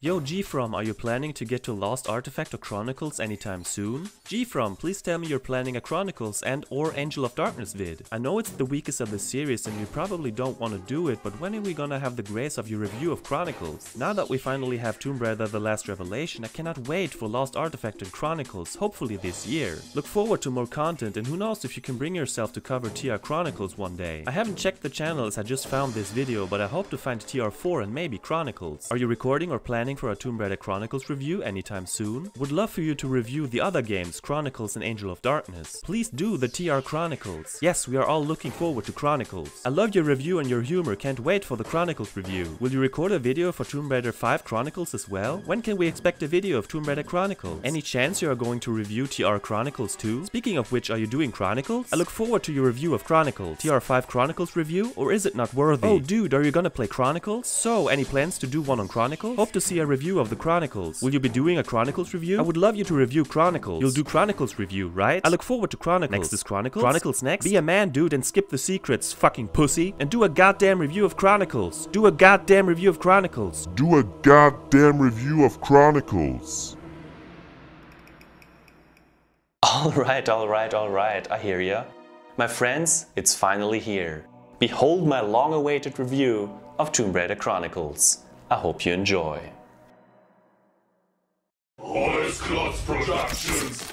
Yo GFrom, are you planning to get to Lost Artifact or Chronicles anytime soon? GFrom, please tell me you're planning a Chronicles and or Angel of Darkness vid. I know it's the weakest of the series and you probably don't want to do it, but when are we gonna have the grace of your review of Chronicles? Now that we finally have Tomb Raider The Last Revelation, I cannot wait for Lost Artifact and Chronicles, hopefully this year. Look forward to more content, and who knows if you can bring yourself to cover TR Chronicles one day. I haven't checked the channel as I just found this video, but I hope to find TR4 and maybe Chronicles. Are you recording or planning for a Tomb Raider Chronicles review anytime soon? Would love for you to review the other games, Chronicles and Angel of Darkness. Please do the TR Chronicles. Yes, we are all looking forward to Chronicles. I love your review and your humor, can't wait for the Chronicles review. Will you record a video for Tomb Raider 5 Chronicles as well? When can we expect a video of Tomb Raider Chronicles? Any chance you are going to review TR Chronicles too? Speaking of which, are you doing Chronicles? I look forward to your review of Chronicles. TR5 Chronicles review, or is it not worthy? Oh dude, are you gonna play Chronicles? So, any plans to do one on Chronicles? Hope to see a review of the Chronicles. Will you be doing a Chronicles review? I would love you to review Chronicles. You'll do Chronicles review, right? I look forward to Chronicles. Next is Chronicles? Chronicles next? Be a man, dude, and skip the secrets, fucking pussy. And do a goddamn review of Chronicles. Do a goddamn review of Chronicles. Do a goddamn review of Chronicles. Alright, I hear ya. My friends, it's finally here. Behold my long-awaited review of Tomb Raider Chronicles. I hope you enjoy. Productions.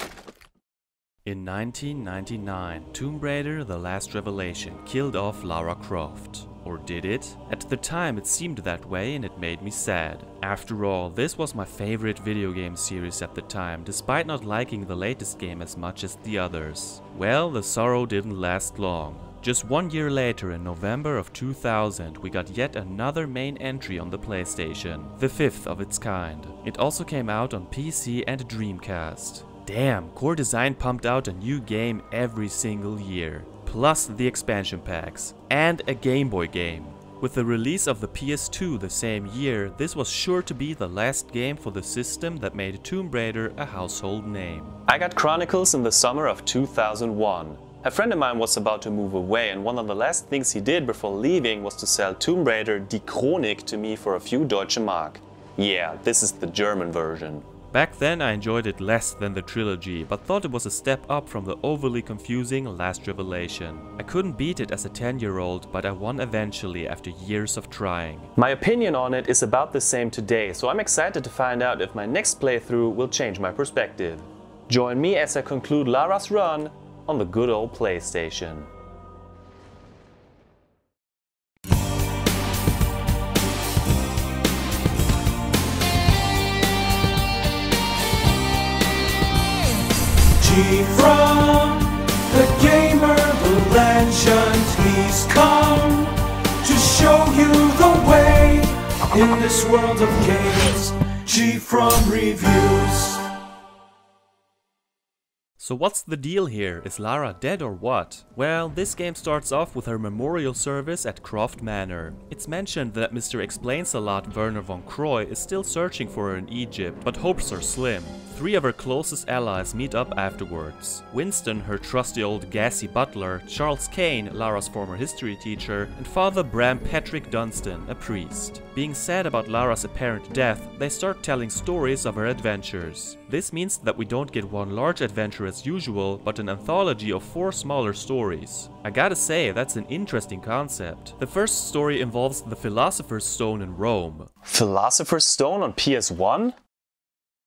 In 1999, Tomb Raider The Last Revelation killed off Lara Croft. Or did it? At the time it seemed that way and it made me sad. After all, this was my favorite video game series at the time, despite not liking the latest game as much as the others. Well, the sorrow didn't last long. Just 1 year later, in November of 2000, we got yet another main entry on the PlayStation, the 5th of its kind. It also came out on PC and Dreamcast. Damn, Core Design pumped out a new game every single year, plus the expansion packs, and a Game Boy game. With the release of the PS2 the same year, this was sure to be the last game for the system that made Tomb Raider a household name. I got Chronicles in the summer of 2001. A friend of mine was about to move away, and one of the last things he did before leaving was to sell Tomb Raider Die Chronik to me for a few Deutsche Mark. Yeah, this is the German version. Back then I enjoyed it less than the trilogy, but thought it was a step up from the overly confusing Last Revelation. I couldn't beat it as a 10-year-old, but I won eventually after years of trying. My opinion on it is about the same today, so I'm excited to find out if my next playthrough will change my perspective. Join me as I conclude Lara's run on the good old PlayStation. GFrom, the gamer, the legend, he's come to show you the way in this world of games. GFrom reviews. So what's the deal here? Is Lara dead or what? Well, this game starts off with her memorial service at Croft Manor. It's mentioned that Mr. Explains-A-Lot Werner von Croy is still searching for her in Egypt, but hopes are slim. 3 of her closest allies meet up afterwards. Winston, her trusty old gassy butler, Charles Kane, Lara's former history teacher, and Father Bram Patrick Dunstan, a priest. Being sad about Lara's apparent death, they start telling stories of her adventures. This means that we don't get one large adventure as usual, but an anthology of 4 smaller stories. I gotta say, that's an interesting concept. The first story involves the Philosopher's Stone in Rome. Philosopher's Stone on PS1?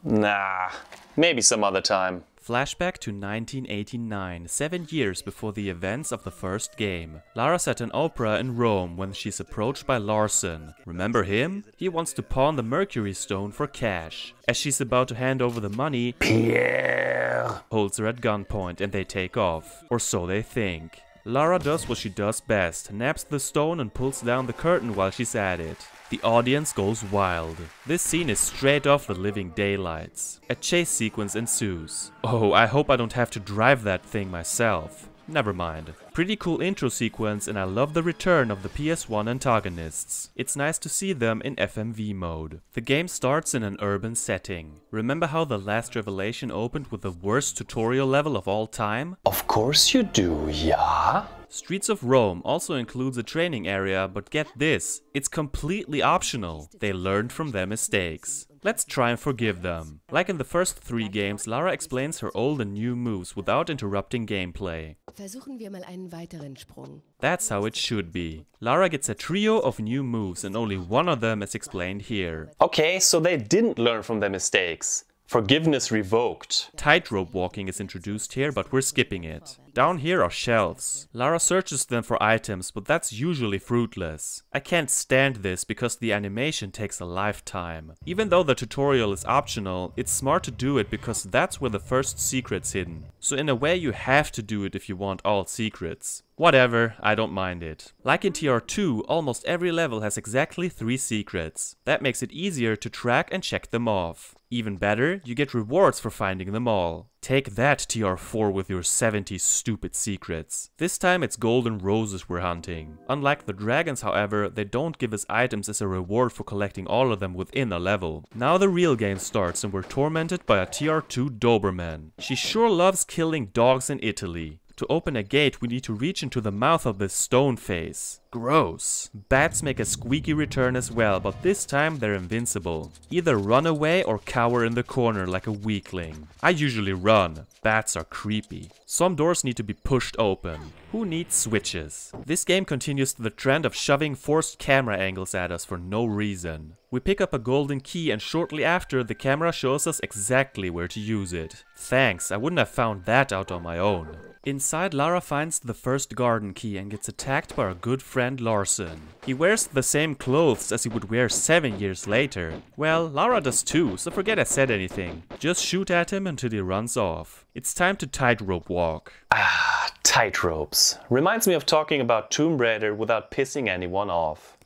Nah, maybe some other time. Flashback to 1989, 7 years before the events of the first game. Lara's at an opera in Rome when she's approached by Larson. Remember him? He wants to pawn the Mercury Stone for cash. As she's about to hand over the money, Pierre holds her at gunpoint and they take off. Or so they think. Lara does what she does best, naps the stone and pulls down the curtain while she's at it. The audience goes wild. This scene is straight off The Living Daylights. A chase sequence ensues. Oh, I hope I don't have to drive that thing myself. Never mind. Pretty cool intro sequence, and I love the return of the PS1 antagonists. It's nice to see them in FMV mode. The game starts in an urban setting. Remember how The Last Revelation opened with the worst tutorial level of all time? Of course you do, yeah? Streets of Rome also includes a training area, but get this, it's completely optional. They learned from their mistakes. Let's try and forgive them. Like in the first 3 games, Lara explains her old and new moves without interrupting gameplay. Versuchen wir mal einen weiteren Sprung. That's how it should be. Lara gets a trio of new moves and only one of them is explained here. Okay, so they didn't learn from their mistakes. Forgiveness revoked. Tightrope walking is introduced here, but we're skipping it. Down here are shelves. Lara searches them for items, but that's usually fruitless. I can't stand this because the animation takes a lifetime. Even though the tutorial is optional, it's smart to do it because that's where the first secret's hidden. So in a way you have to do it if you want all secrets. Whatever, I don't mind it. Like in TR2, almost every level has exactly 3 secrets. That makes it easier to track and check them off. Even better, you get rewards for finding them all. Take that, TR4, with your 70 stupid secrets. This time it's golden roses we're hunting. Unlike the dragons, however, they don't give us items as a reward for collecting all of them within a level. Now the real game starts and we're tormented by a TR2 Doberman. She sure loves killing dogs in Italy. To open a gate, we need to reach into the mouth of this stone face. Gross. Bats make a squeaky return as well, but this time they're invincible. Either run away or cower in the corner like a weakling. I usually run. Bats are creepy. Some doors need to be pushed open. Who needs switches? This game continues the trend of shoving forced camera angles at us for no reason. We pick up a golden key and shortly after, the camera shows us exactly where to use it. Thanks, I wouldn't have found that out on my own. Inside, Lara finds the first garden key and gets attacked by our good friend Larsen. He wears the same clothes as he would wear 7 years later. Well, Lara does too, so forget I said anything. Just shoot at him until he runs off. It's time to tightrope walk. Ah, tightropes. Reminds me of talking about Tomb Raider without pissing anyone off.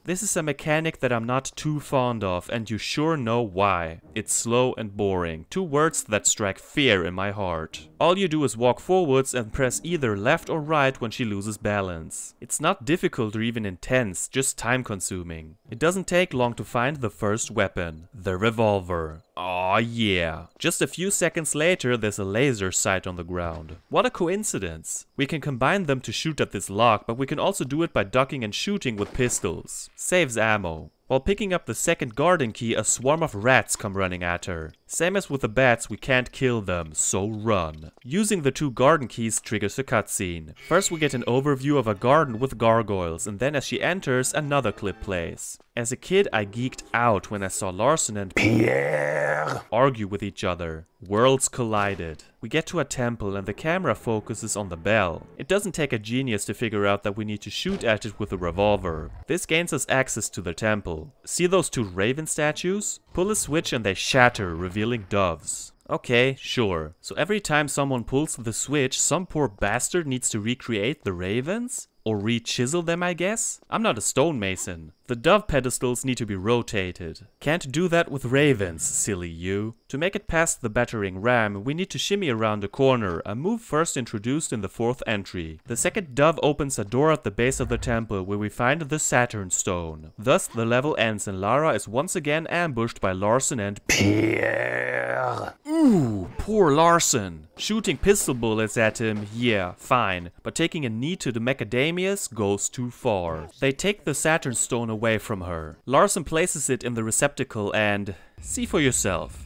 This is a mechanic that I'm not too fond of, and you sure know why. It's slow and boring. 2 words that strike fear in my heart. All you do is walk forwards and press either left or right when she loses balance. It's not difficult or even intense, just time consuming. It doesn't take long to find the first weapon, the revolver. Aw yeah. Just a few seconds later there's a laser sight on the ground. What a coincidence. We can combine them to shoot at this lock, but we can also do it by ducking and shooting with pistols. Saves ammo. While picking up the second garden key, a swarm of rats come running at her. Same as with the bats, we can't kill them, so run. Using the 2 garden keys triggers a cutscene. First we get an overview of a garden with gargoyles, and then as she enters, another clip plays. As a kid, I geeked out when I saw Larsen and Pierre argue with each other. Worlds collided. We get to a temple and the camera focuses on the bell. It doesn't take a genius to figure out that we need to shoot at it with a revolver. This gains us access to the temple. See those 2 raven statues? Pull a switch and they shatter, revealing doves. Okay, sure. So every time someone pulls the switch, some poor bastard needs to recreate the ravens? Or re-chisel them, I guess? I'm not a stonemason. The dove pedestals need to be rotated. Can't do that with ravens, silly you. To make it past the battering ram, we need to shimmy around a corner, a move first introduced in the 4th entry. The second dove opens a door at the base of the temple where we find the Saturn Stone. Thus the level ends and Lara is once again ambushed by Larsen and Pierre. Ooh, poor Larsen. Shooting pistol bullets at him, yeah, fine. But taking a knee to the macadamias goes too far. They take the Saturn Stone away from her. Larsen places it in the receptacle and see for yourself.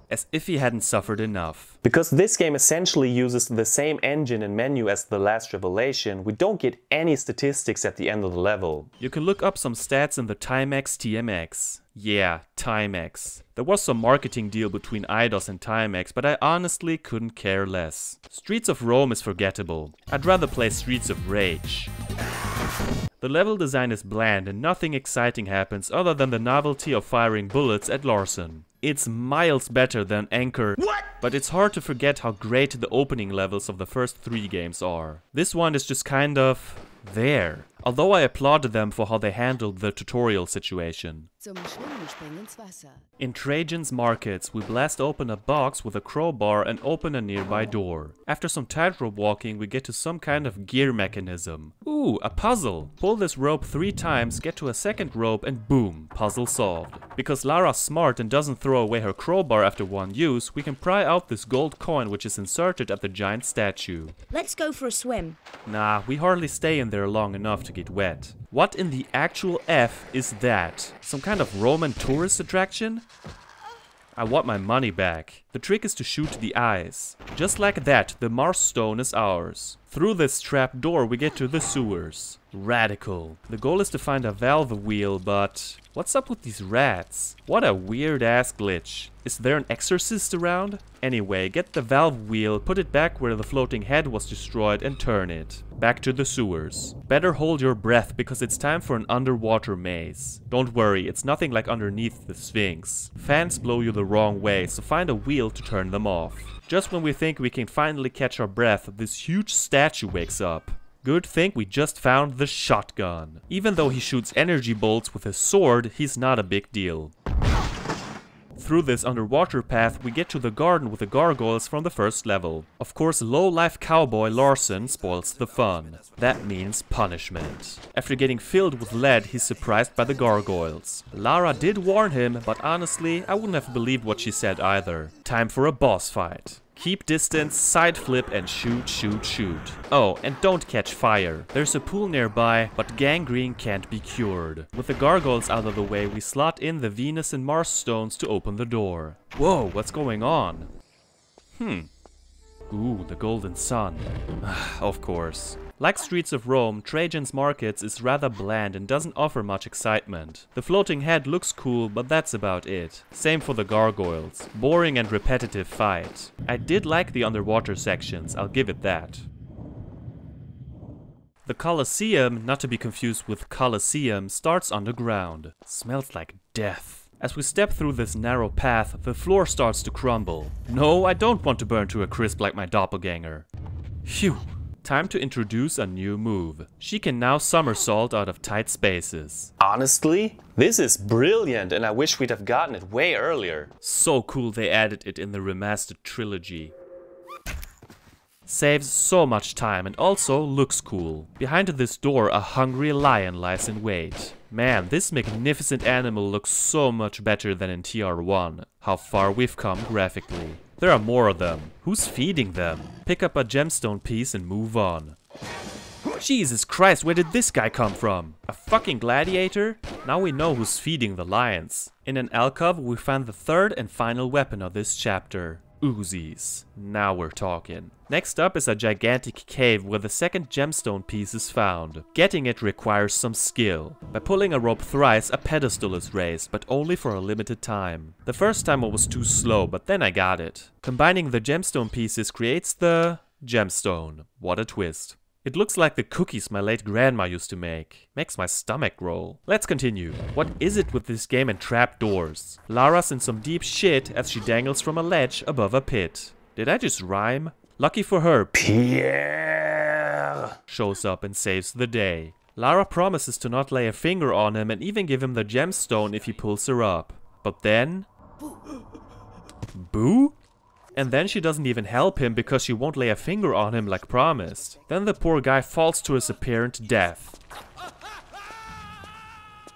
As if he hadn't suffered enough. Because this game essentially uses the same engine and menu as The Last Revelation, we don't get any statistics at the end of the level. You can look up some stats in the Timex TMX. Yeah, Timex. There was some marketing deal between Eidos and Timex, but I honestly couldn't care less. Streets of Rome is forgettable. I'd rather play Streets of Rage. The level design is bland and nothing exciting happens other than the novelty of firing bullets at Larsen. It's miles better than Anchor, but it's hard to forget how great the opening levels of the first 3 games are. This one is just kind of there. Although I applauded them for how they handled the tutorial situation. Zum Schwimmen springen ins Wasser. In Trajan's markets, we blast open a box with a crowbar and open a nearby door. After some tightrope walking, we get to some kind of gear mechanism. Ooh, a puzzle! Pull this rope 3 times, get to a second rope and boom, puzzle solved. Because Lara's smart and doesn't throw away her crowbar after one use, we can pry out this gold coin which is inserted at the giant statue. Let's go for a swim. Nah, we hardly stay in there long enough to get wet. What in the actual F is that? Some kind of Roman tourist attraction? I want my money back. The trick is to shoot the eyes. Just like that, the Mars stone is ours. Through this trap door we get to the sewers. Radical. The goal is to find a valve wheel, but what's up with these rats? What a weird ass glitch. Is there an exorcist around? Anyway, get the valve wheel, put it back where the floating head was destroyed and turn it. Back to the sewers. Better hold your breath because it's time for an underwater maze. Don't worry, it's nothing like underneath the Sphinx. Fans blow you the wrong way, so find a wheel to turn them off. Just when we think we can finally catch our breath, this huge statue wakes up. Good thing we just found the shotgun. Even though he shoots energy bolts with his sword, he's not a big deal. Through this underwater path, we get to the garden with the gargoyles from the first level. Of course, low-life cowboy Larson spoils the fun. That means punishment. After getting filled with lead, he's surprised by the gargoyles. Lara did warn him, but honestly, I wouldn't have believed what she said either. Time for a boss fight. Keep distance, side flip and shoot, shoot, shoot. Oh, and don't catch fire. There's a pool nearby, but gangrene can't be cured. With the gargoyles out of the way, we slot in the Venus and Mars stones to open the door. Whoa, what's going on? Ooh, the golden sun. Of course. Like Streets of Rome, Trajan's Markets is rather bland and doesn't offer much excitement. The floating head looks cool, but that's about it. Same for the gargoyles. Boring and repetitive fight. I did like the underwater sections, I'll give it that. The Colosseum, not to be confused with Colosseum, starts underground. Smells like death. As we step through this narrow path, the floor starts to crumble. No, I don't want to burn to a crisp like my doppelganger. Phew. Time to introduce a new move. She can now somersault out of tight spaces. Honestly, this is brilliant and I wish we'd have gotten it way earlier. So cool they added it in the remastered trilogy. Saves so much time and also looks cool. Behind this door a hungry lion lies in wait. Man, this magnificent animal looks so much better than in TR1. How far we've come graphically. There are more of them. Who's feeding them? Pick up a gemstone piece and move on. Jesus Christ, where did this guy come from? A fucking gladiator? Now we know who's feeding the lions. In an alcove we find the third and final weapon of this chapter. Uzis. Now we're talking. Next up is a gigantic cave where the second gemstone piece is found. Getting it requires some skill. By pulling a rope thrice, a pedestal is raised, but only for a limited time. The first time I was too slow, but then I got it. Combining the gemstone pieces creates the gemstone. What a twist. It looks like the cookies my late grandma used to make. Makes my stomach roll. Let's continue. What is it with this game and trapdoors? Lara's in some deep shit as she dangles from a ledge above a pit. Did I just rhyme? Lucky for her, Pierre shows up and saves the day. Lara promises to not lay a finger on him and even give him the gemstone if he pulls her up. But then... Boo? And then she doesn't even help him because she won't lay a finger on him like promised. Then the poor guy falls to his apparent death.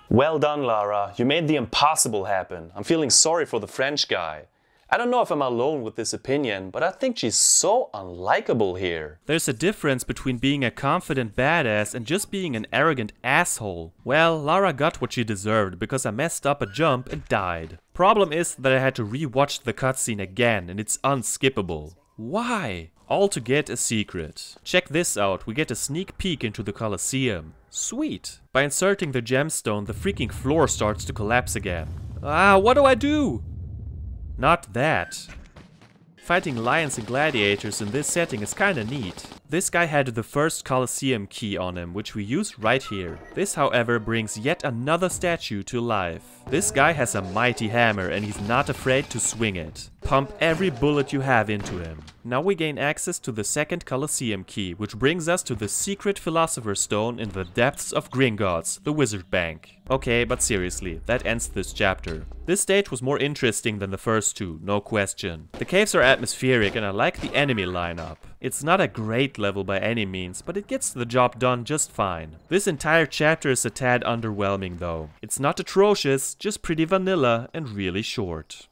Well done, Lara. You made the impossible happen. I'm feeling sorry for the French guy. I don't know if I'm alone with this opinion, but I think she's so unlikable here. There's a difference between being a confident badass and just being an arrogant asshole. Well, Lara got what she deserved because I messed up a jump and died. Problem is that I had to re-watch the cutscene again and it's unskippable. Why? All to get a secret. Check this out, we get a sneak peek into the Colosseum. Sweet. By inserting the gemstone, the freaking floor starts to collapse again. Ah, what do I do? Not that. Fighting lions and gladiators in this setting is kinda neat. This guy had the first Colosseum key on him, which we use right here. This, however, brings yet another statue to life. This guy has a mighty hammer and he's not afraid to swing it. Pump every bullet you have into him. Now we gain access to the second Colosseum key, which brings us to the secret Philosopher's Stone in the depths of Gringotts, the Wizard Bank. Okay, but seriously, that ends this chapter. This stage was more interesting than the first two, no question. The caves are atmospheric and I like the enemy lineup. It's not a great level by any means, but it gets the job done just fine. This entire chapter is a tad underwhelming though. It's not atrocious, just pretty vanilla and really short.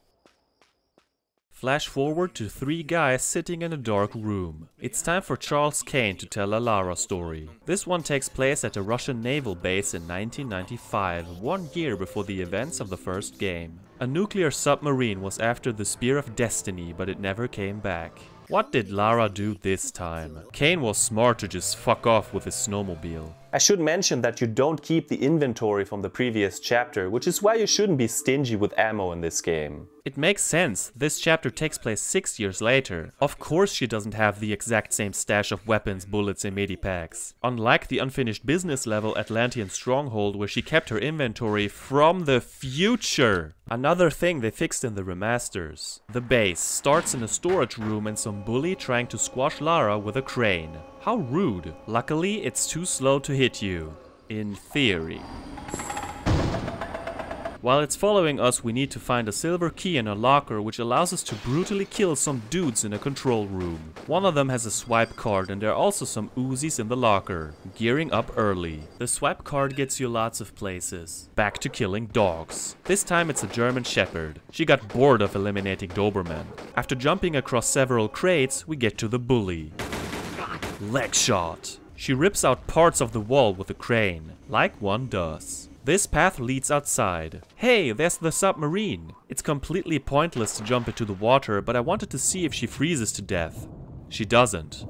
Flash forward to 3 guys sitting in a dark room. It's time for Charles Kane to tell a Lara story. This one takes place at a Russian naval base in 1995, 1 year before the events of the first game. A nuclear submarine was after the Spear of Destiny, but it never came back. What did Lara do this time? Kane was smart to just fuck off with his snowmobile. I should mention that you don't keep the inventory from the previous chapter, which is why you shouldn't be stingy with ammo in this game. It makes sense, this chapter takes place 6 years later. Of course she doesn't have the exact same stash of weapons, bullets and medipacks. Unlike the unfinished business level Atlantean Stronghold where she kept her inventory from the future. Another thing they fixed in the remasters. The base starts in a storage room and some bully trying to squash Lara with a crane. How rude. Luckily it's too slow to hit you. In theory. While it's following us, we need to find a silver key in a locker which allows us to brutally kill some dudes in a control room. One of them has a swipe card and there are also some Uzis in the locker. Gearing up early. The swipe card gets you lots of places. Back to killing dogs. This time it's a German Shepherd. She got bored of eliminating Doberman. After jumping across several crates, we get to the bully. Leg shot. She rips out parts of the wall with a crane, like one does. This path leads outside. Hey, there's the submarine. It's completely pointless to jump into the water, but I wanted to see if she freezes to death. She doesn't.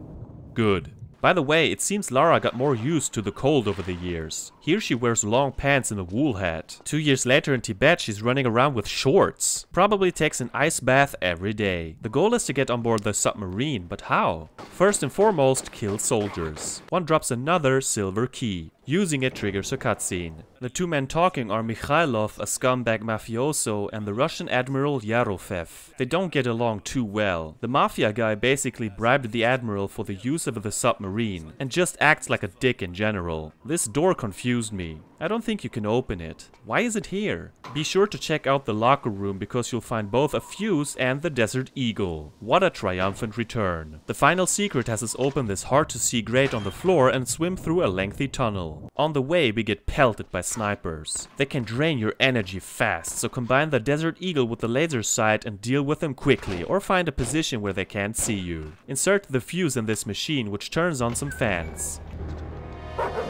Good. By the way, it seems Lara got more used to the cold over the years. Here she wears long pants and a wool hat. 2 years later in Tibet she's running around with shorts. Probably takes an ice bath every day. The goal is to get on board the submarine, but how? First and foremost, kill soldiers. One drops another silver key. Using it triggers a cutscene. The 2 men talking are Mikhailov, a scumbag mafioso, and the Russian Admiral Yarofev. They don't get along too well. The mafia guy basically bribed the Admiral for the use of the submarine, and just acts like a dick in general. This door confused me. I don't think you can open it. Why is it here? Be sure to check out the locker room because you'll find both a fuse and the Desert Eagle. What a triumphant return. The final secret has us open this hard to see grate on the floor and swim through a lengthy tunnel. On the way we get pelted by snipers. They can drain your energy fast, so combine the Desert Eagle with the laser sight and deal with them quickly or find a position where they can't see you. Insert the fuse in this machine which turns on some fans.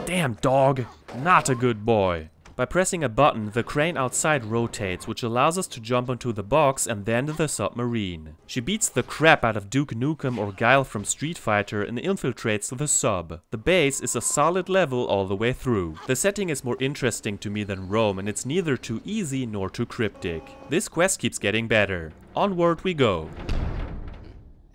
Damn dog, not a good boy. By pressing a button, the crane outside rotates, which allows us to jump onto the box and then the submarine. She beats the crap out of Duke Nukem or Guile from Street Fighter and infiltrates the sub. The base is a solid level all the way through. The setting is more interesting to me than Rome and it's neither too easy nor too cryptic. This quest keeps getting better. Onward we go.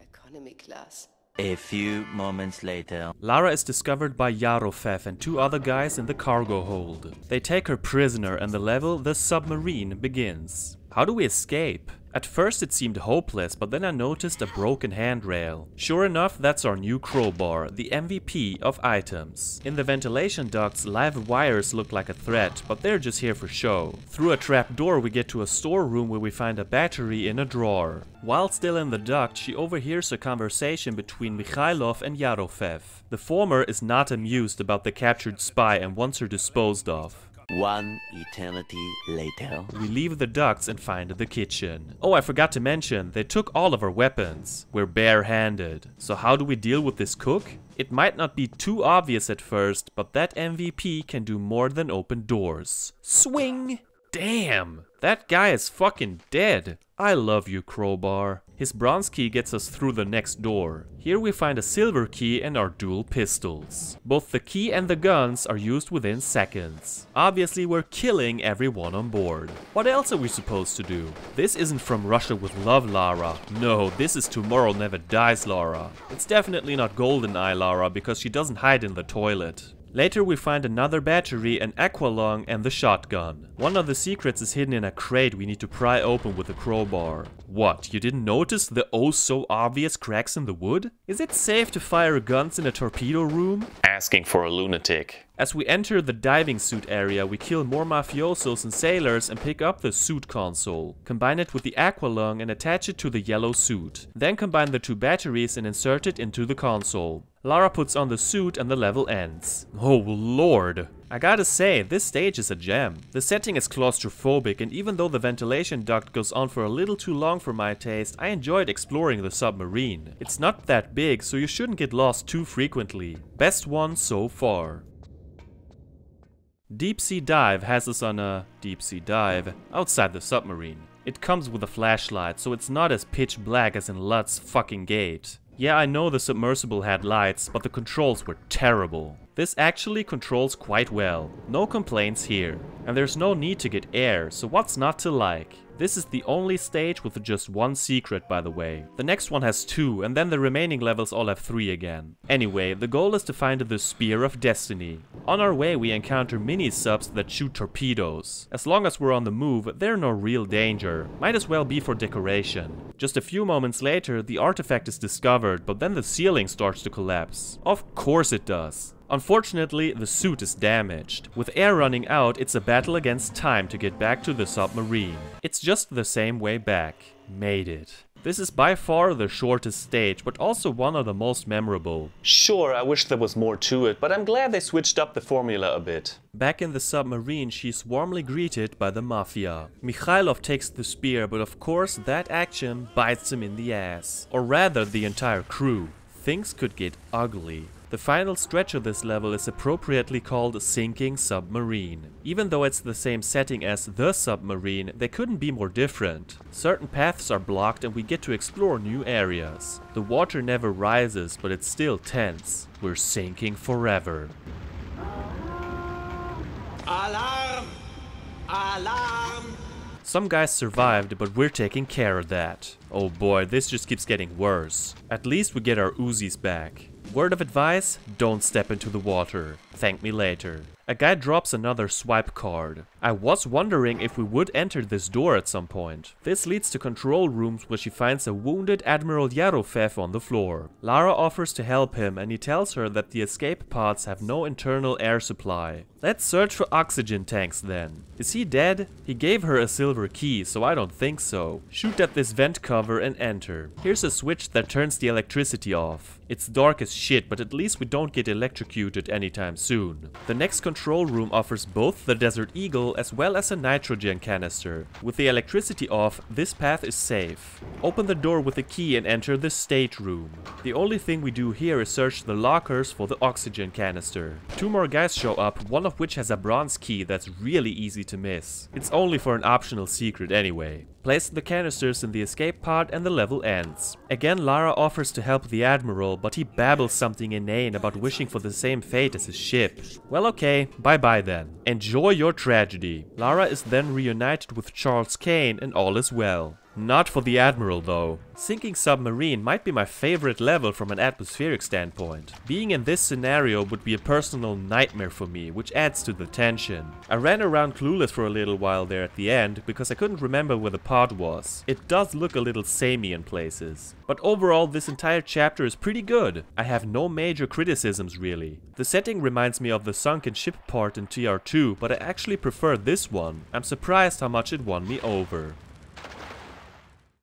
Economy class. A few moments later. Lara is discovered by Yarofev and 2 other guys in the cargo hold. They take her prisoner and the level, the submarine, begins. How do we escape? At first it seemed hopeless, but then I noticed a broken handrail. Sure enough, that's our new crowbar, the MVP of items. In the ventilation ducts, live wires look like a threat, but they're just here for show. Through a trap door we get to a storeroom where we find a battery in a drawer. While still in the duct, she overhears a conversation between Mikhailov and Yarofev. The former is not amused about the captured spy and wants her disposed of. 1 eternity later. We leave the ducts and find the kitchen. Oh, I forgot to mention, they took all of our weapons. We're bare-handed. So how do we deal with this cook? It might not be too obvious at first, but that MVP can do more than open doors. Swing! Damn! That guy is fucking dead. I love you, crowbar. His bronze key gets us through the next door. Here we find a silver key and our dual pistols. Both the key and the guns are used within seconds. Obviously we're killing everyone on board. What else are we supposed to do? This isn't From Russia with Love Lara. No, this is Tomorrow Never Dies Lara. It's definitely not GoldenEye Lara because she doesn't hide in the toilet. Later we find another battery, an aqualung and the shotgun. One of the secrets is hidden in a crate we need to pry open with a crowbar. What, you didn't notice the oh so obvious cracks in the wood? Is it safe to fire guns in a torpedo room? Asking for a lunatic. As we enter the diving suit area, we kill more mafiosos and sailors and pick up the suit console. Combine it with the aqualung and attach it to the yellow suit. Then combine the two batteries and insert it into the console. Lara puts on the suit and the level ends. Oh lord. I gotta say, this stage is a gem. The setting is claustrophobic, and even though the ventilation duct goes on for a little too long for my taste, I enjoyed exploring the submarine. It's not that big, so you shouldn't get lost too frequently. Best one so far. Deepsea Dive has us on a deep-sea dive outside the submarine. It comes with a flashlight, so it's not as pitch black as in Lut's fucking gate. Yeah, I know the submersible had lights, but the controls were terrible. This actually controls quite well. No complaints here. And there's no need to get air, so what's not to like? This is the only stage with just one secret, by the way. The next one has 2, and then the remaining levels all have 3 again. Anyway, the goal is to find the Spear of Destiny. On our way we encounter mini-subs that shoot torpedoes. As long as we're on the move, they're no real danger. Might as well be for decoration. Just a few moments later, the artifact is discovered, but then the ceiling starts to collapse. Of course it does. Unfortunately, the suit is damaged. With air running out, it's a battle against time to get back to the submarine. It's just the same way back. Made it. This is by far the shortest stage, but also one of the most memorable. Sure, I wish there was more to it, but I'm glad they switched up the formula a bit. Back in the submarine, she's warmly greeted by the Mafia. Mikhailov takes the spear, but of course that action bites him in the ass. Or rather, the entire crew. Things could get ugly. The final stretch of this level is appropriately called Sinking Submarine. Even though it's the same setting as The Submarine, they couldn't be more different. Certain paths are blocked and we get to explore new areas. The water never rises, but it's still tense. We're sinking forever. Alarm! Alarm! Some guys survived, but we're taking care of that. Oh boy, this just keeps getting worse. At least we get our Uzis back. Word of advice, don't step into the water. Thank me later. A guy drops another swipe card. I was wondering if we would enter this door at some point. This leads to control rooms where she finds a wounded Admiral Yarofev on the floor. Lara offers to help him and he tells her that the escape pods have no internal air supply. Let's search for oxygen tanks then. Is he dead? He gave her a silver key, so I don't think so. Shoot at this vent cover and enter. Here's a switch that turns the electricity off. It's dark as shit, but at least we don't get electrocuted anytime soon. The next control room offers both the Desert Eagle as well as a nitrogen canister. With the electricity off, this path is safe. Open the door with a key and enter the stateroom. The only thing we do here is search the lockers for the oxygen canister. 2 more guys show up, one of which has a bronze key that's really easy to miss. It's only for an optional secret anyway. Place the canisters in the escape pod and the level ends. Again, Lara offers to help the Admiral, but he babbles something inane about wishing for the same fate as his ship. Well, okay, bye-bye then. Enjoy your tragedy. Lara is then reunited with Charles Kane and all is well. Not for the Admiral though. Sinking Submarine might be my favorite level from an atmospheric standpoint. Being in this scenario would be a personal nightmare for me, which adds to the tension. I ran around clueless for a little while there at the end, because I couldn't remember where the pod was. It does look a little samey in places. But overall, this entire chapter is pretty good. I have no major criticisms really. The setting reminds me of the sunken ship part in TR2, but I actually prefer this one. I'm surprised how much it won me over.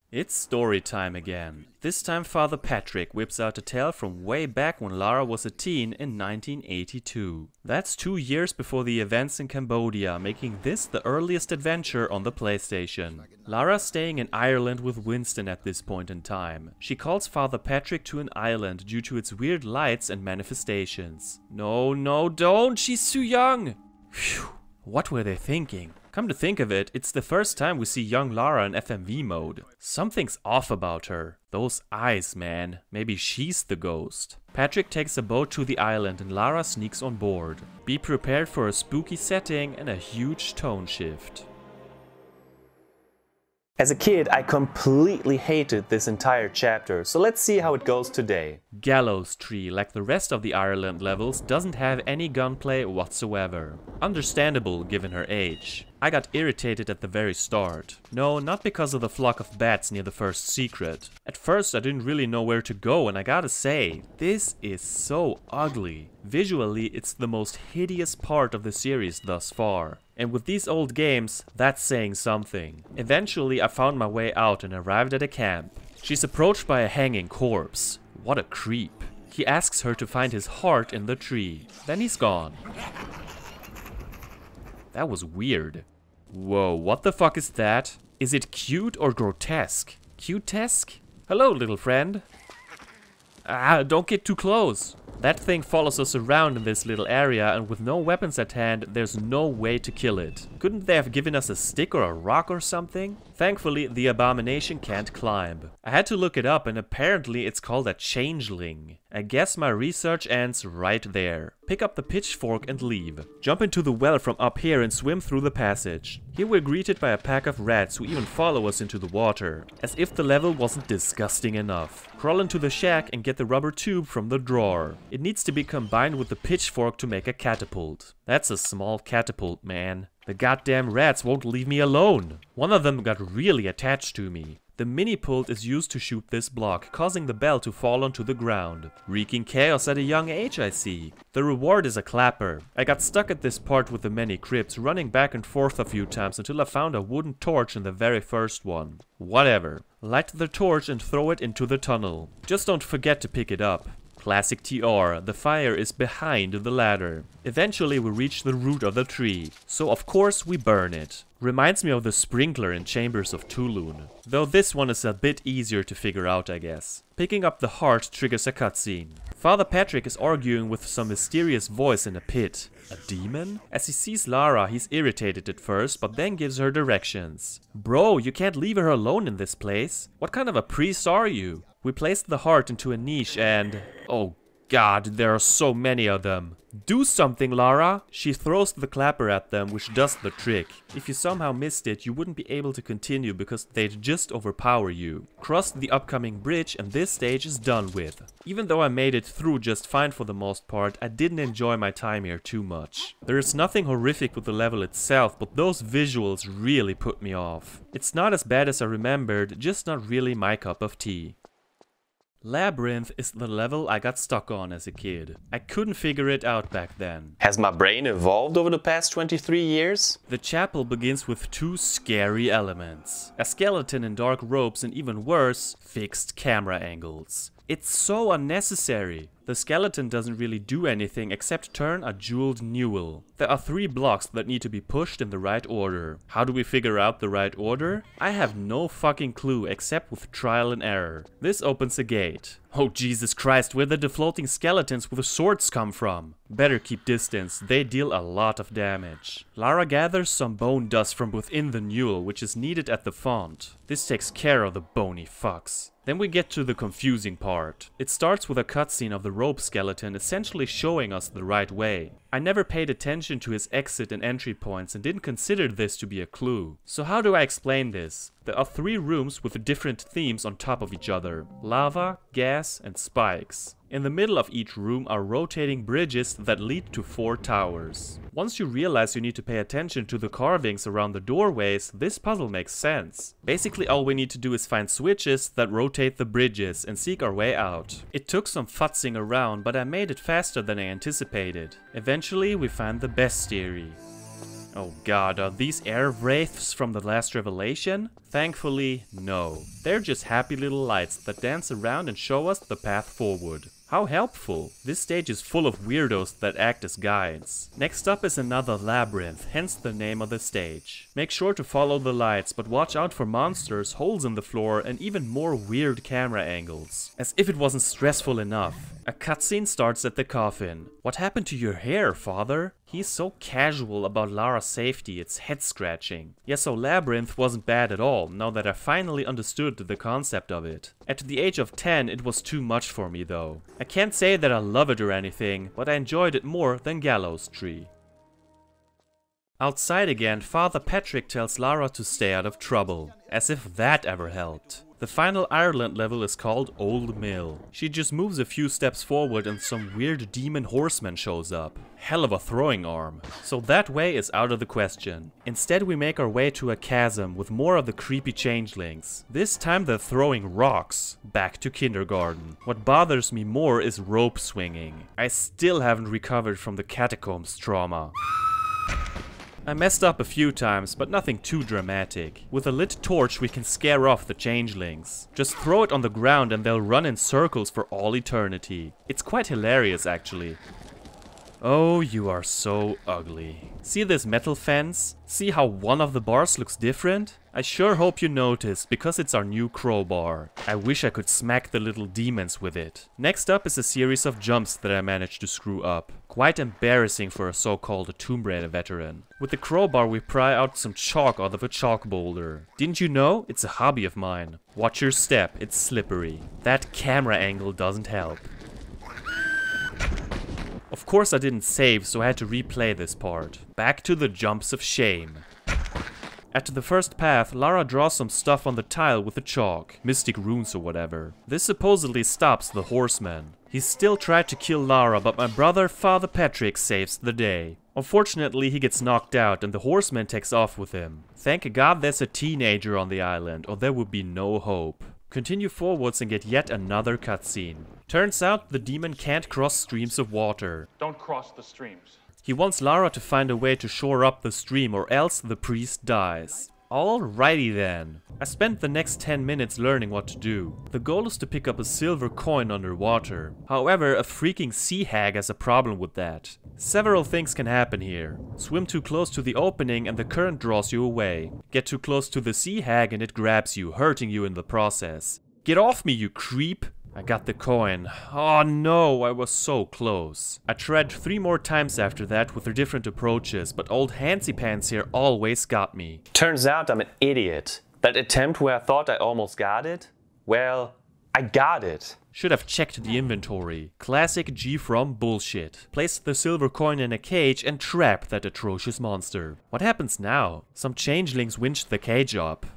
It's story time again. This time Father Patrick whips out a tale from way back when Lara was a teen in 1982. That's 2 years before the events in Cambodia, making this the earliest adventure on the PlayStation. Lara's staying in Ireland with Winston at this point in time. She calls Father Patrick to an island due to its weird lights and manifestations. No, don't! She's too young! Phew, what were they thinking? Come to think of it, it's the first time we see young Lara in FMV mode. Something's off about her. Those eyes, man. Maybe she's the ghost. Patrick takes a boat to the island and Lara sneaks on board. Be prepared for a spooky setting and a huge tone shift. As a kid, I completely hated this entire chapter, so let's see how it goes today. Gallows Tree, like the rest of the Ireland levels, doesn't have any gunplay whatsoever. Understandable given her age. I got irritated at the very start. No, not because of the flock of bats near the first secret. At first I didn't really know where to go, and I gotta say, this is so ugly. Visually, it's the most hideous part of the series thus far. And with these old games, that's saying something. Eventually I found my way out and arrived at a camp. She's approached by a hanging corpse. What a creep. He asks her to find his heart in the tree. Then he's gone. That was weird. Whoa, what the fuck is that? Is it cute or grotesque? Cutesque? Hello, little friend. Ah, don't get too close. That thing follows us around in this little area, and with no weapons at hand, there's no way to kill it. Couldn't they have given us a stick or a rock or something? Thankfully, the abomination can't climb. I had to look it up, and apparently it's called a changeling. I guess my research ends right there. Pick up the pitchfork and leave. Jump into the well from up here and swim through the passage. Here we're greeted by a pack of rats who even follow us into the water. As if the level wasn't disgusting enough. Crawl into the shack and get the rubber tube from the drawer. It needs to be combined with the pitchfork to make a catapult. That's a small catapult, man. The goddamn rats won't leave me alone. One of them got really attached to me. The mini-pult is used to shoot this block, causing the bell to fall onto the ground. Wreaking chaos at a young age, I see. The reward is a clapper. I got stuck at this part with the many crypts, running back and forth a few times until I found a wooden torch in the very first one. Whatever. Light the torch and throw it into the tunnel. Just don't forget to pick it up. Classic TR, the fire is behind the ladder. Eventually we reach the root of the tree, so of course we burn it. Reminds me of the sprinkler in Chambers of Tulun. Though this one is a bit easier to figure out, I guess. Picking up the heart triggers a cutscene. Father Patrick is arguing with some mysterious voice in a pit. A demon? As he sees Lara, he's irritated at first, but then gives her directions. Bro, you can't leave her alone in this place. What kind of a priest are you? We placed the heart into a niche and... oh god, there are so many of them. Do something, Lara! She throws the clapper at them, which does the trick. If you somehow missed it, you wouldn't be able to continue because they'd just overpower you. Cross the upcoming bridge and this stage is done with. Even though I made it through just fine for the most part, I didn't enjoy my time here too much. There is nothing horrific with the level itself, but those visuals really put me off. It's not as bad as I remembered, just not really my cup of tea. Labyrinth is the level I got stuck on as a kid. I couldn't figure it out back then. Has my brain evolved over the past 23 years? The chapel begins with two scary elements. A skeleton in dark robes and even worse, fixed camera angles. It's so unnecessary. The skeleton doesn't really do anything except turn a jeweled newel. There are 3 blocks that need to be pushed in the right order. How do we figure out the right order? I have no fucking clue except with trial and error. This opens a gate. Oh Jesus Christ, where did the floating skeletons with swords come from? Better keep distance, they deal a lot of damage. Lara gathers some bone dust from within the newel, which is needed at the font. This takes care of the bony fucks. Then we get to the confusing part. It starts with a cutscene of the rope skeleton essentially showing us the right way. I never paid attention to his exit and entry points and didn't consider this to be a clue. So how do I explain this? There are 3 rooms with different themes on top of each other. Lava, gas, and spikes. In the middle of each room are rotating bridges that lead to 4 towers. Once you realize you need to pay attention to the carvings around the doorways, this puzzle makes sense. Basically all we need to do is find switches that rotate the bridges and seek our way out. It took some futzing around, but I made it faster than I anticipated. Eventually we find the bestiary. Oh god, are these air wraiths from the last revelation? Thankfully, no. They're just happy little lights that dance around and show us the path forward. How helpful! This stage is full of weirdos that act as guides. Next up is another labyrinth, hence the name of the stage. Make sure to follow the lights, but watch out for monsters, holes in the floor, and even more weird camera angles. As if it wasn't stressful enough. A cutscene starts at the coffin. What happened to your hair, father? He's so casual about Lara's safety, it's head-scratching. Yeah, so Labyrinth wasn't bad at all, now that I finally understood the concept of it. At the age of 10, it was too much for me though. I can't say that I love it or anything, but I enjoyed it more than Gallows Tree. Outside again, Father Patrick tells Lara to stay out of trouble, as if that ever helped. The final Ireland level is called Old Mill. She just moves a few steps forward and some weird demon horseman shows up. Hell of a throwing arm. So that way is out of the question. Instead we make our way to a chasm with more of the creepy changelings. This time they're throwing rocks. Back to kindergarten. What bothers me more is rope swinging. I still haven't recovered from the catacombs trauma. I messed up a few times, but nothing too dramatic. With a lit torch we can scare off the changelings. Just throw it on the ground and they'll run in circles for all eternity. It's quite hilarious actually. Oh, you are so ugly. See this metal fence? See how one of the bars looks different? I sure hope you noticed, because it's our new crowbar. I wish I could smack the little demons with it. Next up is a series of jumps that I managed to screw up. Quite embarrassing for a so-called Tomb Raider veteran. With the crowbar we pry out some chalk out of a chalk boulder. Didn't you know? It's a hobby of mine. Watch your step, it's slippery. That camera angle doesn't help. Of course I didn't save, so I had to replay this part. Back to the jumps of shame. At the first path, Lara draws some stuff on the tile with the chalk, mystic runes or whatever. This supposedly stops the horseman. He still tried to kill Lara, but my brother, Father Patrick, saves the day. Unfortunately, he gets knocked out and the horseman takes off with him. Thank God there's a teenager on the island, or there would be no hope. Continue forwards and get yet another cutscene. Turns out the demon can't cross streams of water. Don't cross the streams. He wants Lara to find a way to shore up the stream or else the priest dies. Alrighty then. I spent the next 10 minutes learning what to do. The goal is to pick up a silver coin underwater. However, a freaking sea hag has a problem with that. Several things can happen here. Swim too close to the opening and the current draws you away. Get too close to the sea hag and it grabs you, hurting you in the process. Get off me, you creep! I got the coin. Oh no, I was so close. I tried 3 more times after that with their different approaches, but old Handsy Pants here always got me. Turns out I'm an idiot. That attempt where I thought I almost got it? Well, I got it. Should have checked the inventory. Classic GFrom bullshit. Place the silver coin in a cage and trap that atrocious monster. What happens now? Some changelings winched the cage up.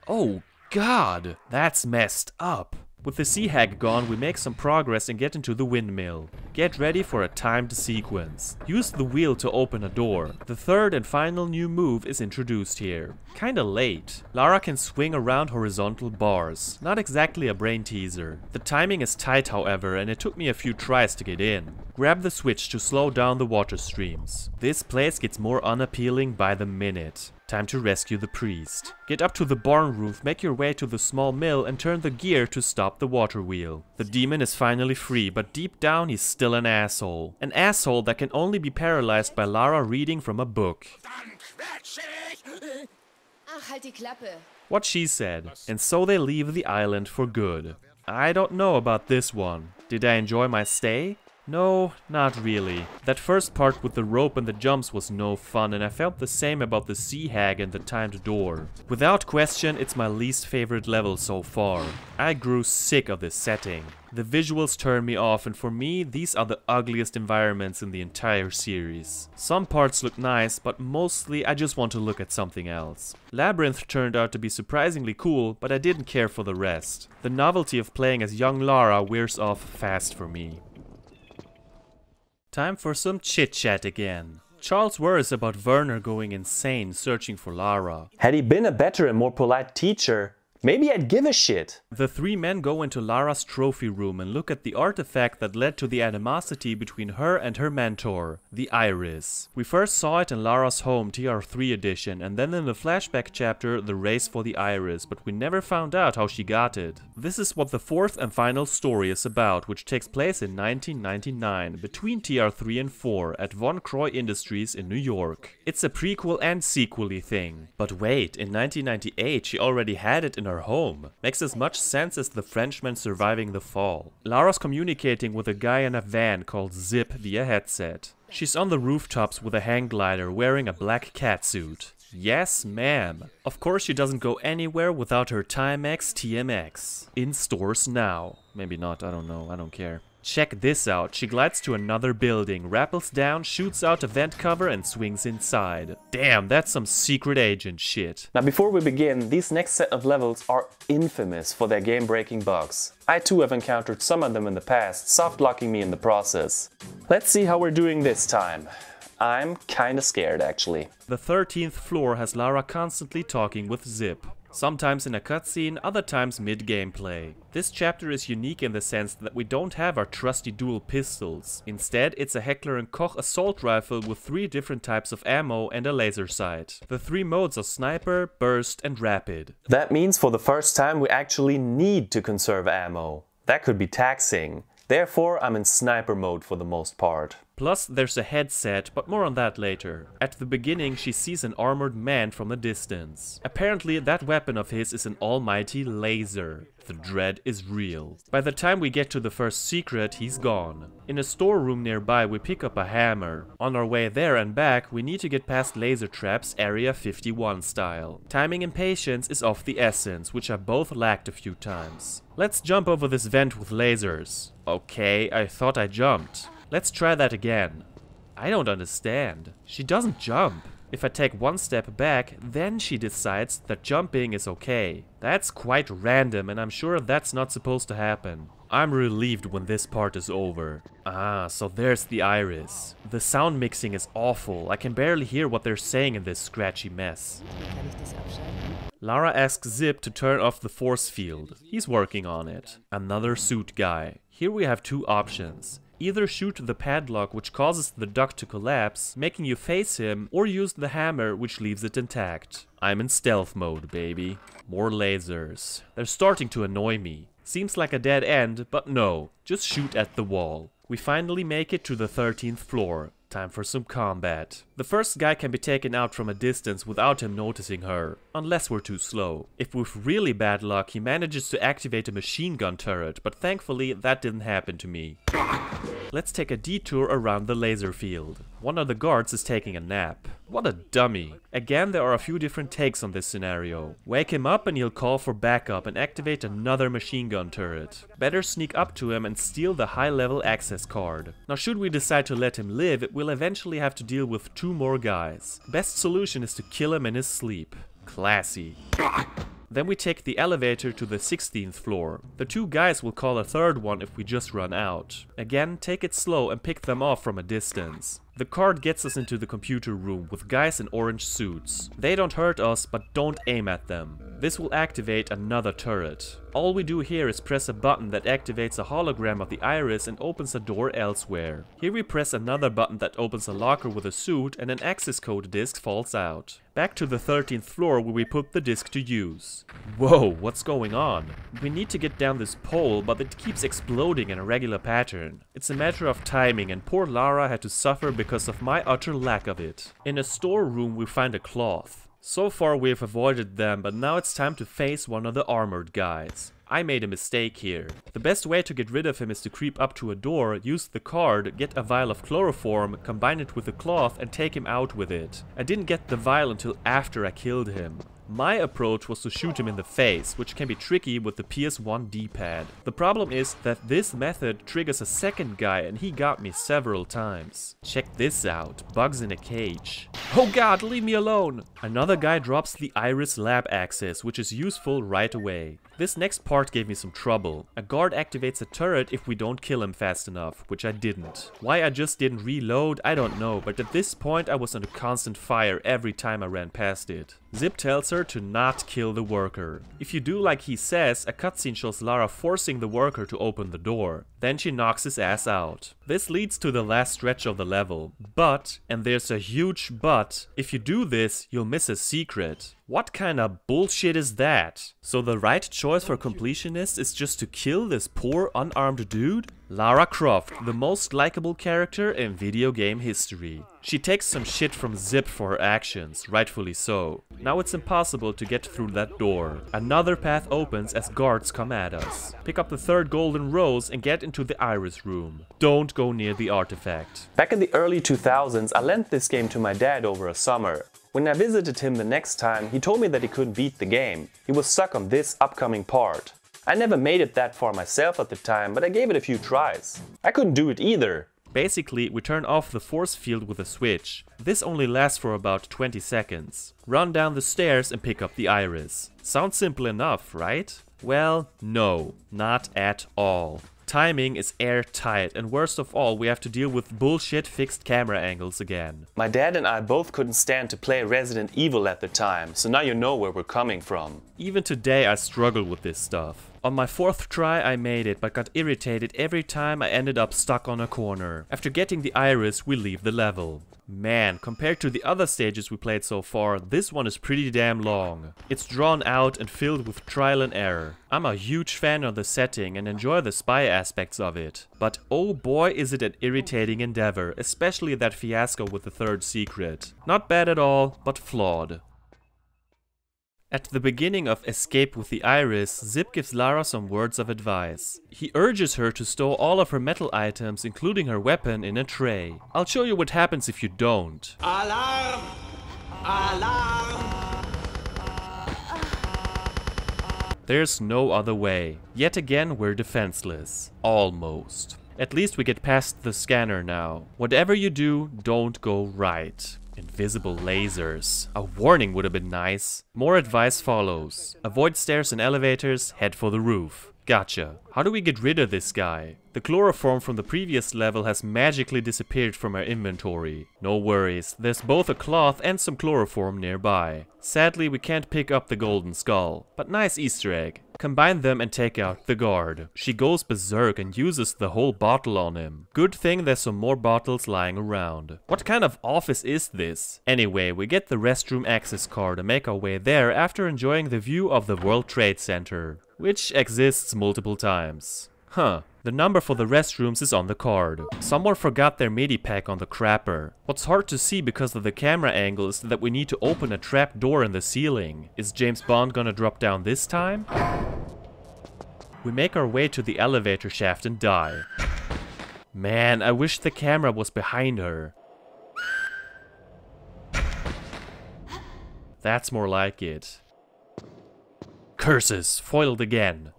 Oh God, that's messed up. With the sea hag gone, we make some progress and get into the windmill. Get ready for a timed sequence. Use the wheel to open a door. The third and final new move is introduced here. Kinda late. Lara can swing around horizontal bars. Not exactly a brain teaser. The timing is tight however, and it took me a few tries to get in. Grab the switch to slow down the water streams. This place gets more unappealing by the minute. Time to rescue the priest. Get up to the barn roof, make your way to the small mill and turn the gear to stop the water wheel. The demon is finally free, but deep down he's still an asshole. An asshole that can only be paralyzed by Lara reading from a book. Ach, halt die Klappe. What she said. And so they leave the island for good. I don't know about this one. Did I enjoy my stay? No, not really. That first part with the rope and the jumps was no fun, and I felt the same about the sea hag and the timed door. Without question, it's my least favorite level so far. I grew sick of this setting. The visuals turn me off, and for me, these are the ugliest environments in the entire series. Some parts look nice, but mostly I just want to look at something else. Labyrinth turned out to be surprisingly cool, but I didn't care for the rest. The novelty of playing as young Lara wears off fast for me. Time for some chit-chat again. Charles worries about Werner going insane searching for Lara. Had he been a better and more polite teacher, maybe I'd give a shit. The 3 men go into Lara's trophy room and look at the artifact that led to the animosity between her and her mentor, the Iris. We first saw it in Lara's home TR3 edition and then in the flashback chapter The Race for the Iris, but we never found out how she got it. This is what the 4th and final story is about, which takes place in 1999, between TR3 and 4 at Von Croy Industries in New York. It's a prequel and sequel-y thing. But wait, in 1998 she already had it in her home. Makes as much sense as the Frenchman surviving the fall. Lara's communicating with a guy in a van called Zip via headset. She's on the rooftops with a hang glider wearing a black catsuit. Yes, ma'am. Of course she doesn't go anywhere without her Timex TMX. In stores now. Maybe not, I don't know, I don't care. Check this out, she glides to another building, rappels down, shoots out a vent cover and swings inside. Damn, that's some secret agent shit. Now before we begin, these next set of levels are infamous for their game-breaking bugs. I too have encountered some of them in the past, soft-locking me in the process. Let's see how we're doing this time. I'm kinda scared actually. The 13th floor has Lara constantly talking with Zip. Sometimes in a cutscene, other times mid-gameplay. This chapter is unique in the sense that we don't have our trusty dual pistols. Instead, it's a Heckler & Koch assault rifle with 3 different types of ammo and a laser sight. The 3 modes are Sniper, Burst and Rapid. That means for the first time we actually need to conserve ammo. That could be taxing. Therefore, I'm in sniper mode for the most part. Plus, there's a headset, but more on that later. At the beginning, she sees an armored man from a distance. Apparently, that weapon of his is an almighty laser. The dread is real. By the time we get to the first secret, he's gone. In a storeroom nearby, we pick up a hammer. On our way there and back, we need to get past laser traps Area 51 style. Timing and patience is of the essence, which I both lacked a few times. Let's jump over this vent with lasers. Okay, I thought I jumped. Let's try that again. I don't understand. She doesn't jump. If I take one step back, then she decides that jumping is okay. That's quite random and I'm sure that's not supposed to happen. I'm relieved when this part is over. Ah, so there's the iris. The sound mixing is awful. I can barely hear what they're saying in this scratchy mess. Lara asks Zip to turn off the force field. He's working on it. Another suit guy. Here we have 2 options. Either shoot the padlock which causes the duct to collapse, making you face him, or use the hammer which leaves it intact. I'm in stealth mode, baby. More lasers. They're starting to annoy me. Seems like a dead end, but no. Just shoot at the wall. We finally make it to the 13th floor. Time for some combat. The first guy can be taken out from a distance without him noticing her, unless we're too slow. If with really bad luck, he manages to activate a machine gun turret, but thankfully that didn't happen to me. Let's take a detour around the laser field. One of the guards is taking a nap. What a dummy. Again, there are a few different takes on this scenario. Wake him up and he'll call for backup and activate another machine gun turret. Better sneak up to him and steal the high-level access card. Now should we decide to let him live, we'll eventually have to deal with 2 more guys. Best solution is to kill him in his sleep. Classy. Then we take the elevator to the 16th floor. The 2 guys will call a 3rd one if we just run out. Again, take it slow and pick them off from a distance. The card gets us into the computer room with guys in orange suits. They don't hurt us, but don't aim at them. This will activate another turret. All we do here is press a button that activates a hologram of the iris and opens a door elsewhere. Here we press another button that opens a locker with a suit and an access code disc falls out. Back to the 13th floor where we put the disc to use. Whoa, what's going on? We need to get down this pole, but it keeps exploding in a regular pattern. It's a matter of timing and poor Lara had to suffer because of my utter lack of it. In a storeroom we find a cloth. So far we have avoided them, but now it's time to face one of the armored guys. I made a mistake here. The best way to get rid of him is to creep up to a door, use the card, get a vial of chloroform, combine it with the cloth and take him out with it. I didn't get the vial until after I killed him. My approach was to shoot him in the face, which can be tricky with the PS1 D-pad. The problem is that this method triggers a second guy and he got me several times. Check this out, bugs in a cage. Oh god, leave me alone! Another guy drops the Iris lab access, which is useful right away. This next part gave me some trouble. A guard activates a turret if we don't kill him fast enough, which I didn't. Why I just didn't reload, I don't know, but at this point I was under constant fire every time I ran past it. Zip tells her to not kill the worker. If you do like he says, a cutscene shows Lara forcing the worker to open the door. Then she knocks his ass out. This leads to the last stretch of the level. But, and there's a huge but, if you do this, you'll miss a secret. What kind of bullshit is that? So the right choice for completionists is just to kill this poor unarmed dude? Lara Croft, the most likable character in video game history. She takes some shit from Zip for her actions, rightfully so. Now it's impossible to get through that door. Another path opens as guards come at us. Pick up the 3rd golden rose and get into the Iris room. Don't go near the artifact. Back in the early 2000s, I lent this game to my dad over a summer. When I visited him the next time, he told me that he couldn't beat the game. He was stuck on this upcoming part. I never made it that far myself at the time, but I gave it a few tries. I couldn't do it either. Basically, we turn off the force field with a switch. This only lasts for about 20 seconds. Run down the stairs and pick up the iris. Sounds simple enough, right? Well, no, not at all. Timing is airtight, and worst of all, we have to deal with bullshit fixed camera angles again. My dad and I both couldn't stand to play Resident Evil at the time, so now you know where we're coming from. Even today I struggle with this stuff. On my 4th try I made it, but got irritated every time I ended up stuck on a corner. After getting the iris, we leave the level. Man, compared to the other stages we played so far, this one is pretty damn long. It's drawn out and filled with trial and error. I'm a huge fan of the setting and enjoy the spy aspects of it. But oh boy is it an irritating endeavor, especially that fiasco with the 3rd secret. Not bad at all, but flawed. At the beginning of Escape with the Iris, Zip gives Lara some words of advice. He urges her to store all of her metal items, including her weapon, in a tray. I'll show you what happens if you don't. Alarm! Alarm! There's no other way. Yet again, we're defenseless. Almost. At least we get past the scanner now. Whatever you do, don't go right. Invisible lasers. A warning would have been nice. More advice follows. Avoid stairs and elevators, head for the roof. Gotcha. How do we get rid of this guy? The chloroform from the previous level has magically disappeared from our inventory. No worries, there's both a cloth and some chloroform nearby. Sadly, we can't pick up the golden skull, but nice Easter egg. Combine them and take out the guard. She goes berserk and uses the whole bottle on him. Good thing there's some more bottles lying around. What kind of office is this? Anyway, we get the restroom access card and make our way there after enjoying the view of the World Trade Center, which exists multiple times. Huh. The number for the restrooms is on the card. Someone forgot their medipack on the crapper. What's hard to see because of the camera angle is that we need to open a trap door in the ceiling. Is James Bond gonna drop down this time? We make our way to the elevator shaft and die. Man, I wish the camera was behind her. That's more like it. Curses, foiled again.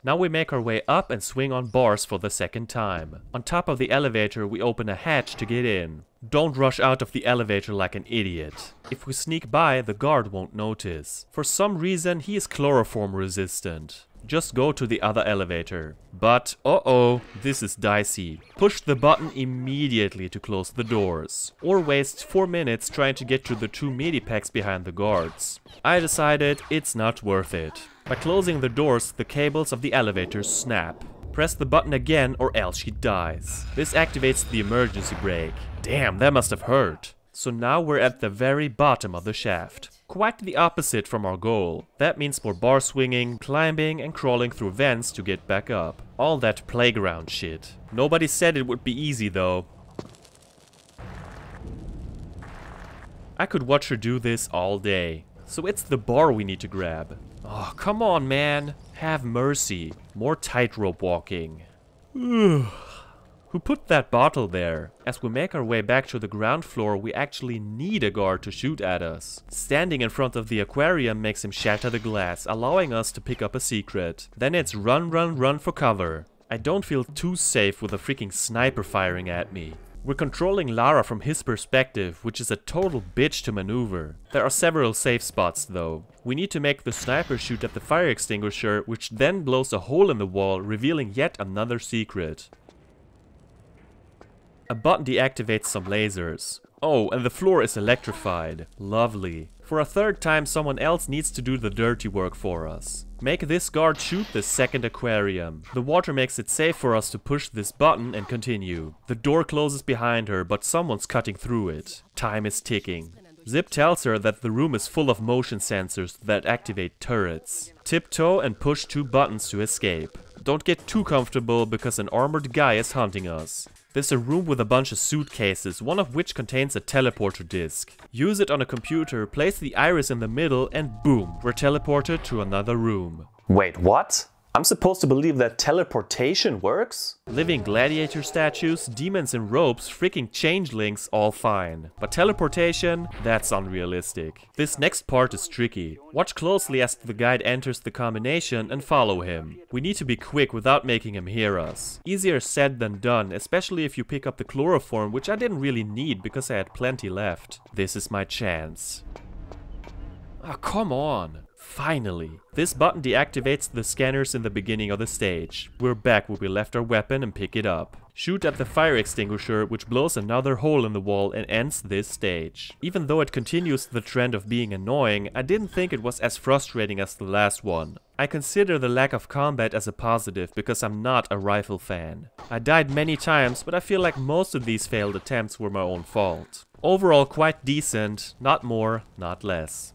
Now we make our way up and swing on bars for the 2nd time. On top of the elevator we open a hatch to get in. Don't rush out of the elevator like an idiot. If we sneak by, the guard won't notice. For some reason he is chloroform resistant. Just go to the other elevator. But, uh-oh, this is dicey. Push the button immediately to close the doors. Or waste 4 minutes trying to get to the 2 medipacks behind the guards. I decided it's not worth it. By closing the doors, the cables of the elevator snap. Press the button again or else she dies. This activates the emergency brake. Damn, that must have hurt. So now we're at the very bottom of the shaft. Quite the opposite from our goal. That means more bar swinging, climbing and crawling through vents to get back up. All that playground shit. Nobody said it would be easy though. I could watch her do this all day. So it's the bar we need to grab. Oh, come on, man. Have mercy. More tightrope walking. Ugh. Who put that bottle there? As we make our way back to the ground floor, we actually need a guard to shoot at us. Standing in front of the aquarium makes him shatter the glass, allowing us to pick up a secret. Then it's run, run, run for cover. I don't feel too safe with a freaking sniper firing at me. We're controlling Lara from his perspective, which is a total bitch to maneuver. There are several safe spots though. We need to make the sniper shoot at the fire extinguisher, which then blows a hole in the wall, revealing yet another secret. A button deactivates some lasers. Oh, and the floor is electrified. Lovely. For a 3rd time, someone else needs to do the dirty work for us. Make this guard shoot the 2nd aquarium. The water makes it safe for us to push this button and continue. The door closes behind her, but someone's cutting through it. Time is ticking. Zip tells her that the room is full of motion sensors that activate turrets. Tiptoe and push 2 buttons to escape. Don't get too comfortable because an armored guy is hunting us. There's a room with a bunch of suitcases, one of which contains a teleporter disc. Use it on a computer, place the iris in the middle and boom, we're teleported to another room. Wait, what? I'm supposed to believe that teleportation works? Living gladiator statues, demons in robes, freaking changelings, all fine. But teleportation? That's unrealistic. This next part is tricky. Watch closely as the guide enters the combination and follow him. We need to be quick without making him hear us. Easier said than done, especially if you pick up the chloroform, which I didn't really need because I had plenty left. This is my chance. Ah, come on. Finally. This button deactivates the scanners in the beginning of the stage. We're back where we left our weapon and pick it up. Shoot at the fire extinguisher, which blows another hole in the wall and ends this stage. Even though it continues the trend of being annoying, I didn't think it was as frustrating as the last one. I consider the lack of combat as a positive because I'm not a rifle fan. I died many times, but I feel like most of these failed attempts were my own fault. Overall quite decent, not more, not less.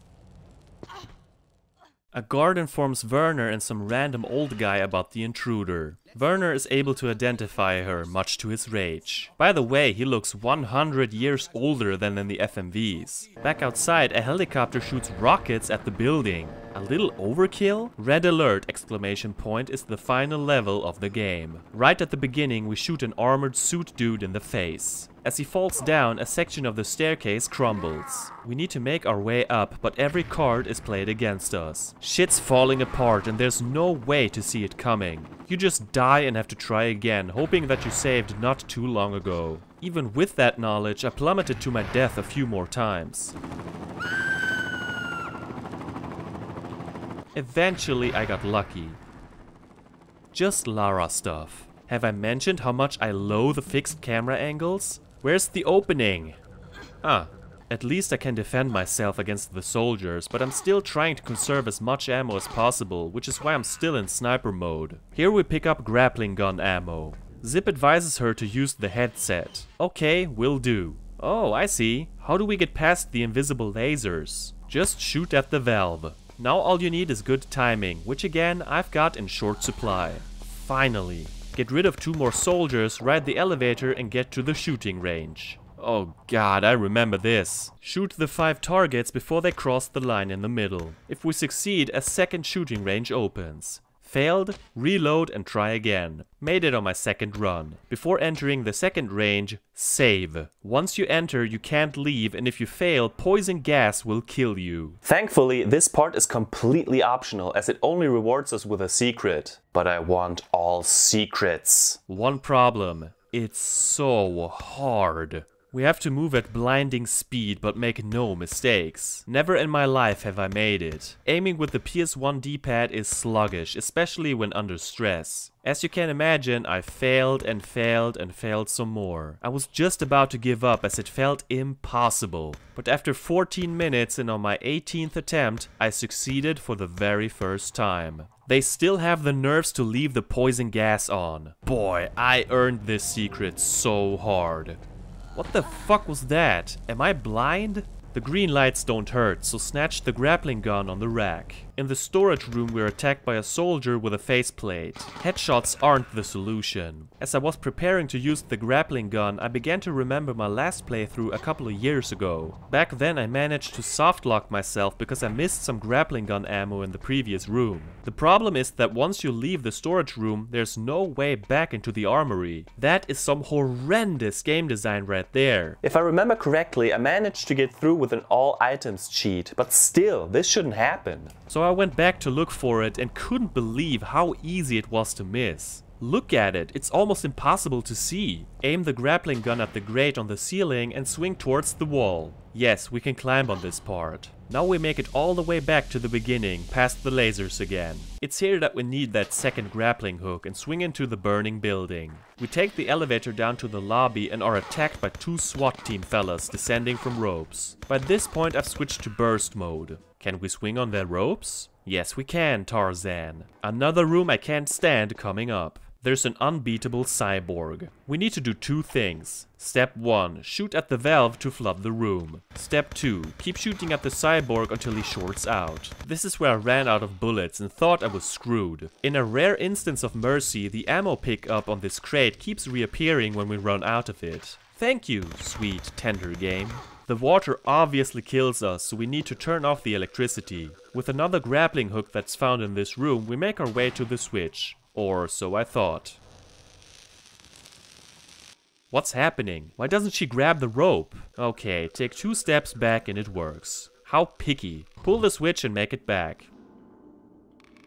A guard informs Werner and some random old guy about the intruder. Werner is able to identify her, much to his rage. By the way, he looks 100 years older than in the FMVs. Back outside, a helicopter shoots rockets at the building. A little overkill? Red alert! Exclamation point is the final level of the game. Right at the beginning, we shoot an armored suit dude in the face. As he falls down, a section of the staircase crumbles. We need to make our way up, but every card is played against us. Shit's falling apart and there's no way to see it coming. You just die and have to try again, hoping that you saved not too long ago. Even with that knowledge, I plummeted to my death a few more times. Eventually I got lucky. Just Lara stuff. Have I mentioned how much I loathe fixed camera angles? Where's the opening? Ah, at least I can defend myself against the soldiers, but I'm still trying to conserve as much ammo as possible, which is why I'm still in sniper mode. Here we pick up grappling gun ammo. Zip advises her to use the headset. Okay, will do. Oh, I see. How do we get past the invisible lasers? Just shoot at the valve. Now all you need is good timing, which again I've got in short supply. Finally. Get rid of 2 more soldiers, ride the elevator and get to the shooting range. Oh god, I remember this. Shoot the 5 targets before they cross the line in the middle. If we succeed, a second shooting range opens. Failed, reload and try again. Made it on my second run. Before entering the second range, save. Once you enter, you can't leave, and if you fail, poison gas will kill you. Thankfully, this part is completely optional as it only rewards us with a secret. But I want all secrets. One problem. It's so hard. We have to move at blinding speed but make no mistakes. Never in my life have I made it. Aiming with the PS1 D-pad is sluggish, especially when under stress. As you can imagine, I failed and failed and failed some more. I was just about to give up as it felt impossible. But after 14 minutes and on my 18th attempt, I succeeded for the very first time. They still have the nerves to leave the poison gas on. Boy, I earned this secret so hard. What the fuck was that? Am I blind? The green lights don't hurt, so snatch the grappling gun on the rack. In the storage room we're attacked by a soldier with a faceplate. Headshots aren't the solution. As I was preparing to use the grappling gun, I began to remember my last playthrough a couple of years ago. Back then I managed to softlock myself because I missed some grappling gun ammo in the previous room. The problem is that once you leave the storage room, there's no way back into the armory. That is some horrendous game design right there. If I remember correctly, I managed to get through with an all items cheat, but still, this shouldn't happen. So I went back to look for it and couldn't believe how easy it was to miss. Look at it, it's almost impossible to see. Aim the grappling gun at the grate on the ceiling and swing towards the wall. Yes, we can climb on this part. Now we make it all the way back to the beginning, past the lasers again. It's here that we need that second grappling hook and swing into the burning building. We take the elevator down to the lobby and are attacked by 2 SWAT team fellas descending from ropes. By this point I've switched to burst mode. Can we swing on their ropes? Yes we can, Tarzan. Another room I can't stand coming up. There's an unbeatable cyborg. We need to do 2 things. Step 1. Shoot at the valve to flood the room. Step 2. Keep shooting at the cyborg until he shorts out. This is where I ran out of bullets and thought I was screwed. In a rare instance of mercy, the ammo pickup on this crate keeps reappearing when we run out of it. Thank you, sweet, tender game. The water obviously kills us, so we need to turn off the electricity. With another grappling hook that's found in this room, we make our way to the switch. Or so I thought. What's happening? Why doesn't she grab the rope? Okay, take 2 steps back and it works. How picky. Pull the switch and make it back.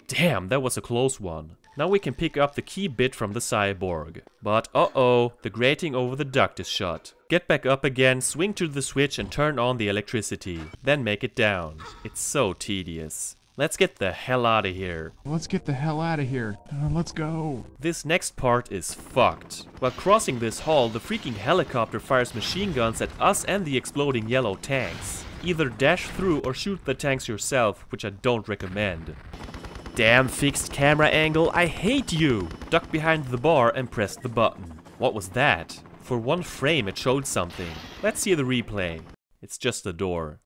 Damn, that was a close one. Now we can pick up the key bit from the cyborg. But uh-oh, the grating over the duct is shut. Get back up again, swing to the switch and turn on the electricity. Then make it down. It's so tedious. Let's get the hell out of here. Let's get the hell out of here. Let's go. This next part is fucked. While crossing this hall, the freaking helicopter fires machine guns at us and the exploding yellow tanks. Either dash through or shoot the tanks yourself, which I don't recommend. Damn fixed camera angle, I hate you! Duck behind the bar and press the button. What was that? For 1 frame it showed something. Let's see the replay. It's just a door.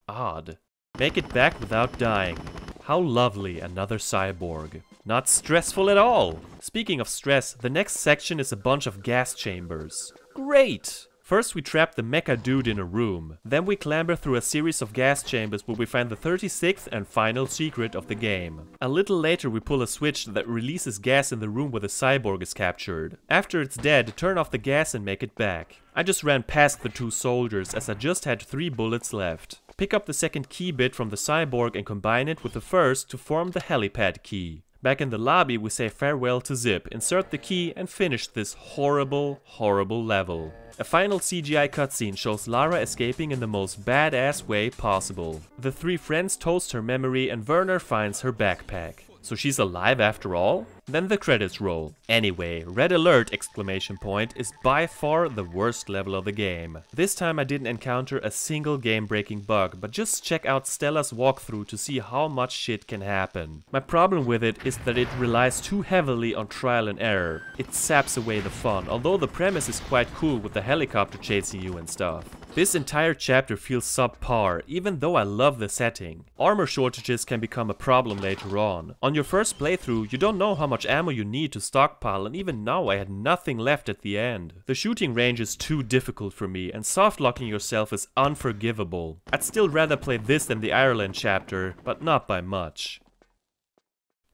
Odd. Make it back without dying. How lovely, another cyborg. Not stressful at all! Speaking of stress, the next section is a bunch of gas chambers. Great! First we trap the mecha dude in a room. Then we clamber through a series of gas chambers where we find the 36th and final secret of the game. A little later we pull a switch that releases gas in the room where the cyborg is captured. After it's dead, turn off the gas and make it back. I just ran past the 2 soldiers as I just had 3 bullets left. Pick up the second key bit from the cyborg and combine it with the first to form the helipad key. Back in the lobby we say farewell to Zip, insert the key and finish this horrible, horrible level. A final CGI cutscene shows Lara escaping in the most badass way possible. The 3 friends toast her memory and Werner finds her backpack. So she's alive after all? Then the credits roll. Anyway, red alert exclamation point is by far the worst level of the game. This time I didn't encounter a single game-breaking bug, but just check out Stella's walkthrough to see how much shit can happen. My problem with it is that it relies too heavily on trial and error. It saps away the fun, although the premise is quite cool with the helicopter chasing you and stuff. This entire chapter feels subpar, even though I love the setting. Armor shortages can become a problem later on. On your first playthrough, you don't know how much ammo you need to stockpile, and even now I had nothing left at the end. The shooting range is too difficult for me, and soft-locking yourself is unforgivable. I'd still rather play this than the Ireland chapter, but not by much.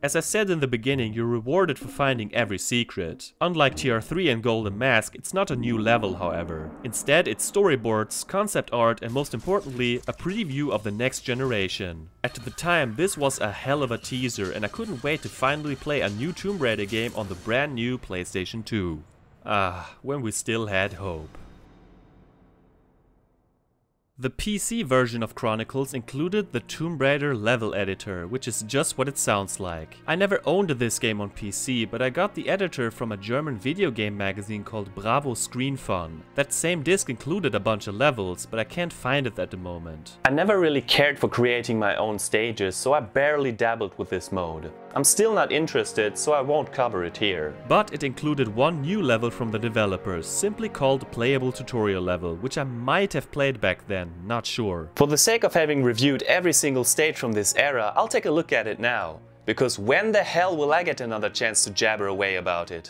As I said in the beginning, you're rewarded for finding every secret. Unlike TR3 and Golden Mask, it's not a new level, however. Instead, it's storyboards, concept art, and most importantly, a preview of the next generation. At the time, this was a hell of a teaser, and I couldn't wait to finally play a new Tomb Raider game on the brand new PlayStation 2. Ah, when we still had hope. The PC version of Chronicles included the Tomb Raider level editor, which is just what it sounds like. I never owned this game on PC, but I got the editor from a German video game magazine called Bravo Screen Fun. That same disc included a bunch of levels, but I can't find it at the moment. I never really cared for creating my own stages, so I barely dabbled with this mode. I'm still not interested, so I won't cover it here. But it included one new level from the developers, simply called Playable Tutorial Level, which I might have played back then, not sure. For the sake of having reviewed every single stage from this era, I'll take a look at it now. Because when the hell will I get another chance to jabber away about it?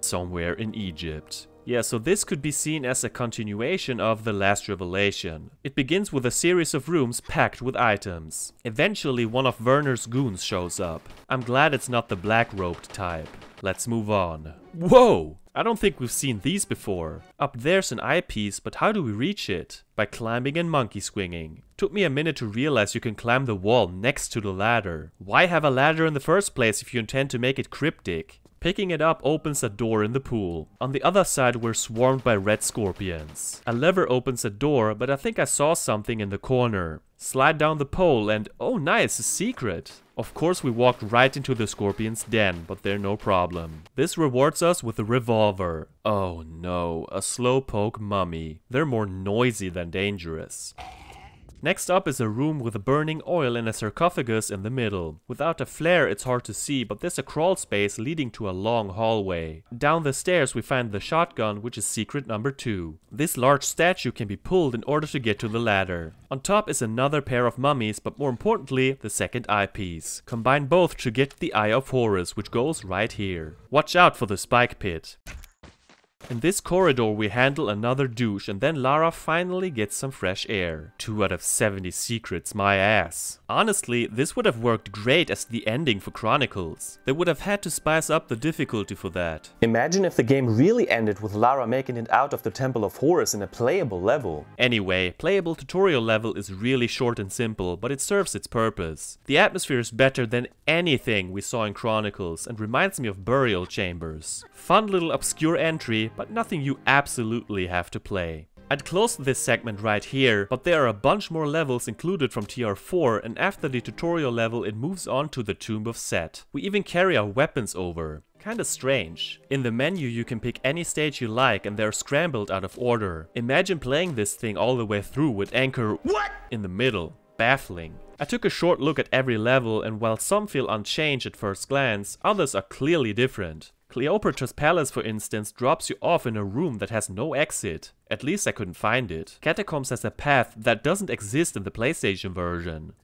Somewhere in Egypt. Yeah, so this could be seen as a continuation of The Last Revelation. It begins with a series of rooms packed with items. Eventually one of Werner's goons shows up. I'm glad it's not the black-robed type. Let's move on. Whoa! I don't think we've seen these before. Up there's an eyepiece, but how do we reach it? By climbing and monkey swinging. Took me a minute to realize you can climb the wall next to the ladder. Why have a ladder in the first place if you intend to make it cryptic? Picking it up opens a door in the pool. On the other side we're swarmed by red scorpions. A lever opens a door, but I think I saw something in the corner. Slide down the pole and oh nice, a secret! Of course we walked right into the scorpion's den, but they're no problem. This rewards us with a revolver. Oh no, a slowpoke mummy. They're more noisy than dangerous. Next up is a room with a burning oil and a sarcophagus in the middle. Without a flare it's hard to see, but there's a crawl space leading to a long hallway. Down the stairs we find the shotgun, which is secret number 2. This large statue can be pulled in order to get to the ladder. On top is another pair of mummies, but more importantly, the second eyepiece. Combine both to get the Eye of Horus, which goes right here. Watch out for the spike pit. In this corridor we handle another douche and then Lara finally gets some fresh air. 2 out of 70 secrets, my ass. Honestly, this would have worked great as the ending for Chronicles. They would have had to spice up the difficulty for that. Imagine if the game really ended with Lara making it out of the Temple of Horus in a playable level. Anyway, playable tutorial level is really short and simple, but it serves its purpose. The atmosphere is better than anything we saw in Chronicles and reminds me of burial chambers. Fun little obscure entry, but nothing you absolutely have to play. I'd close this segment right here, but there are a bunch more levels included from TR4, and after the tutorial level it moves on to the Tomb of Set. We even carry our weapons over. Kinda strange. In the menu you can pick any stage you like and they're scrambled out of order. Imagine playing this thing all the way through with Anchor in the middle. Baffling. I took a short look at every level, and while some feel unchanged at first glance, others are clearly different. Cleopatra's Palace, for instance, drops you off in a room that has no exit. At least I couldn't find it. Catacombs has a path that doesn't exist in the PlayStation version.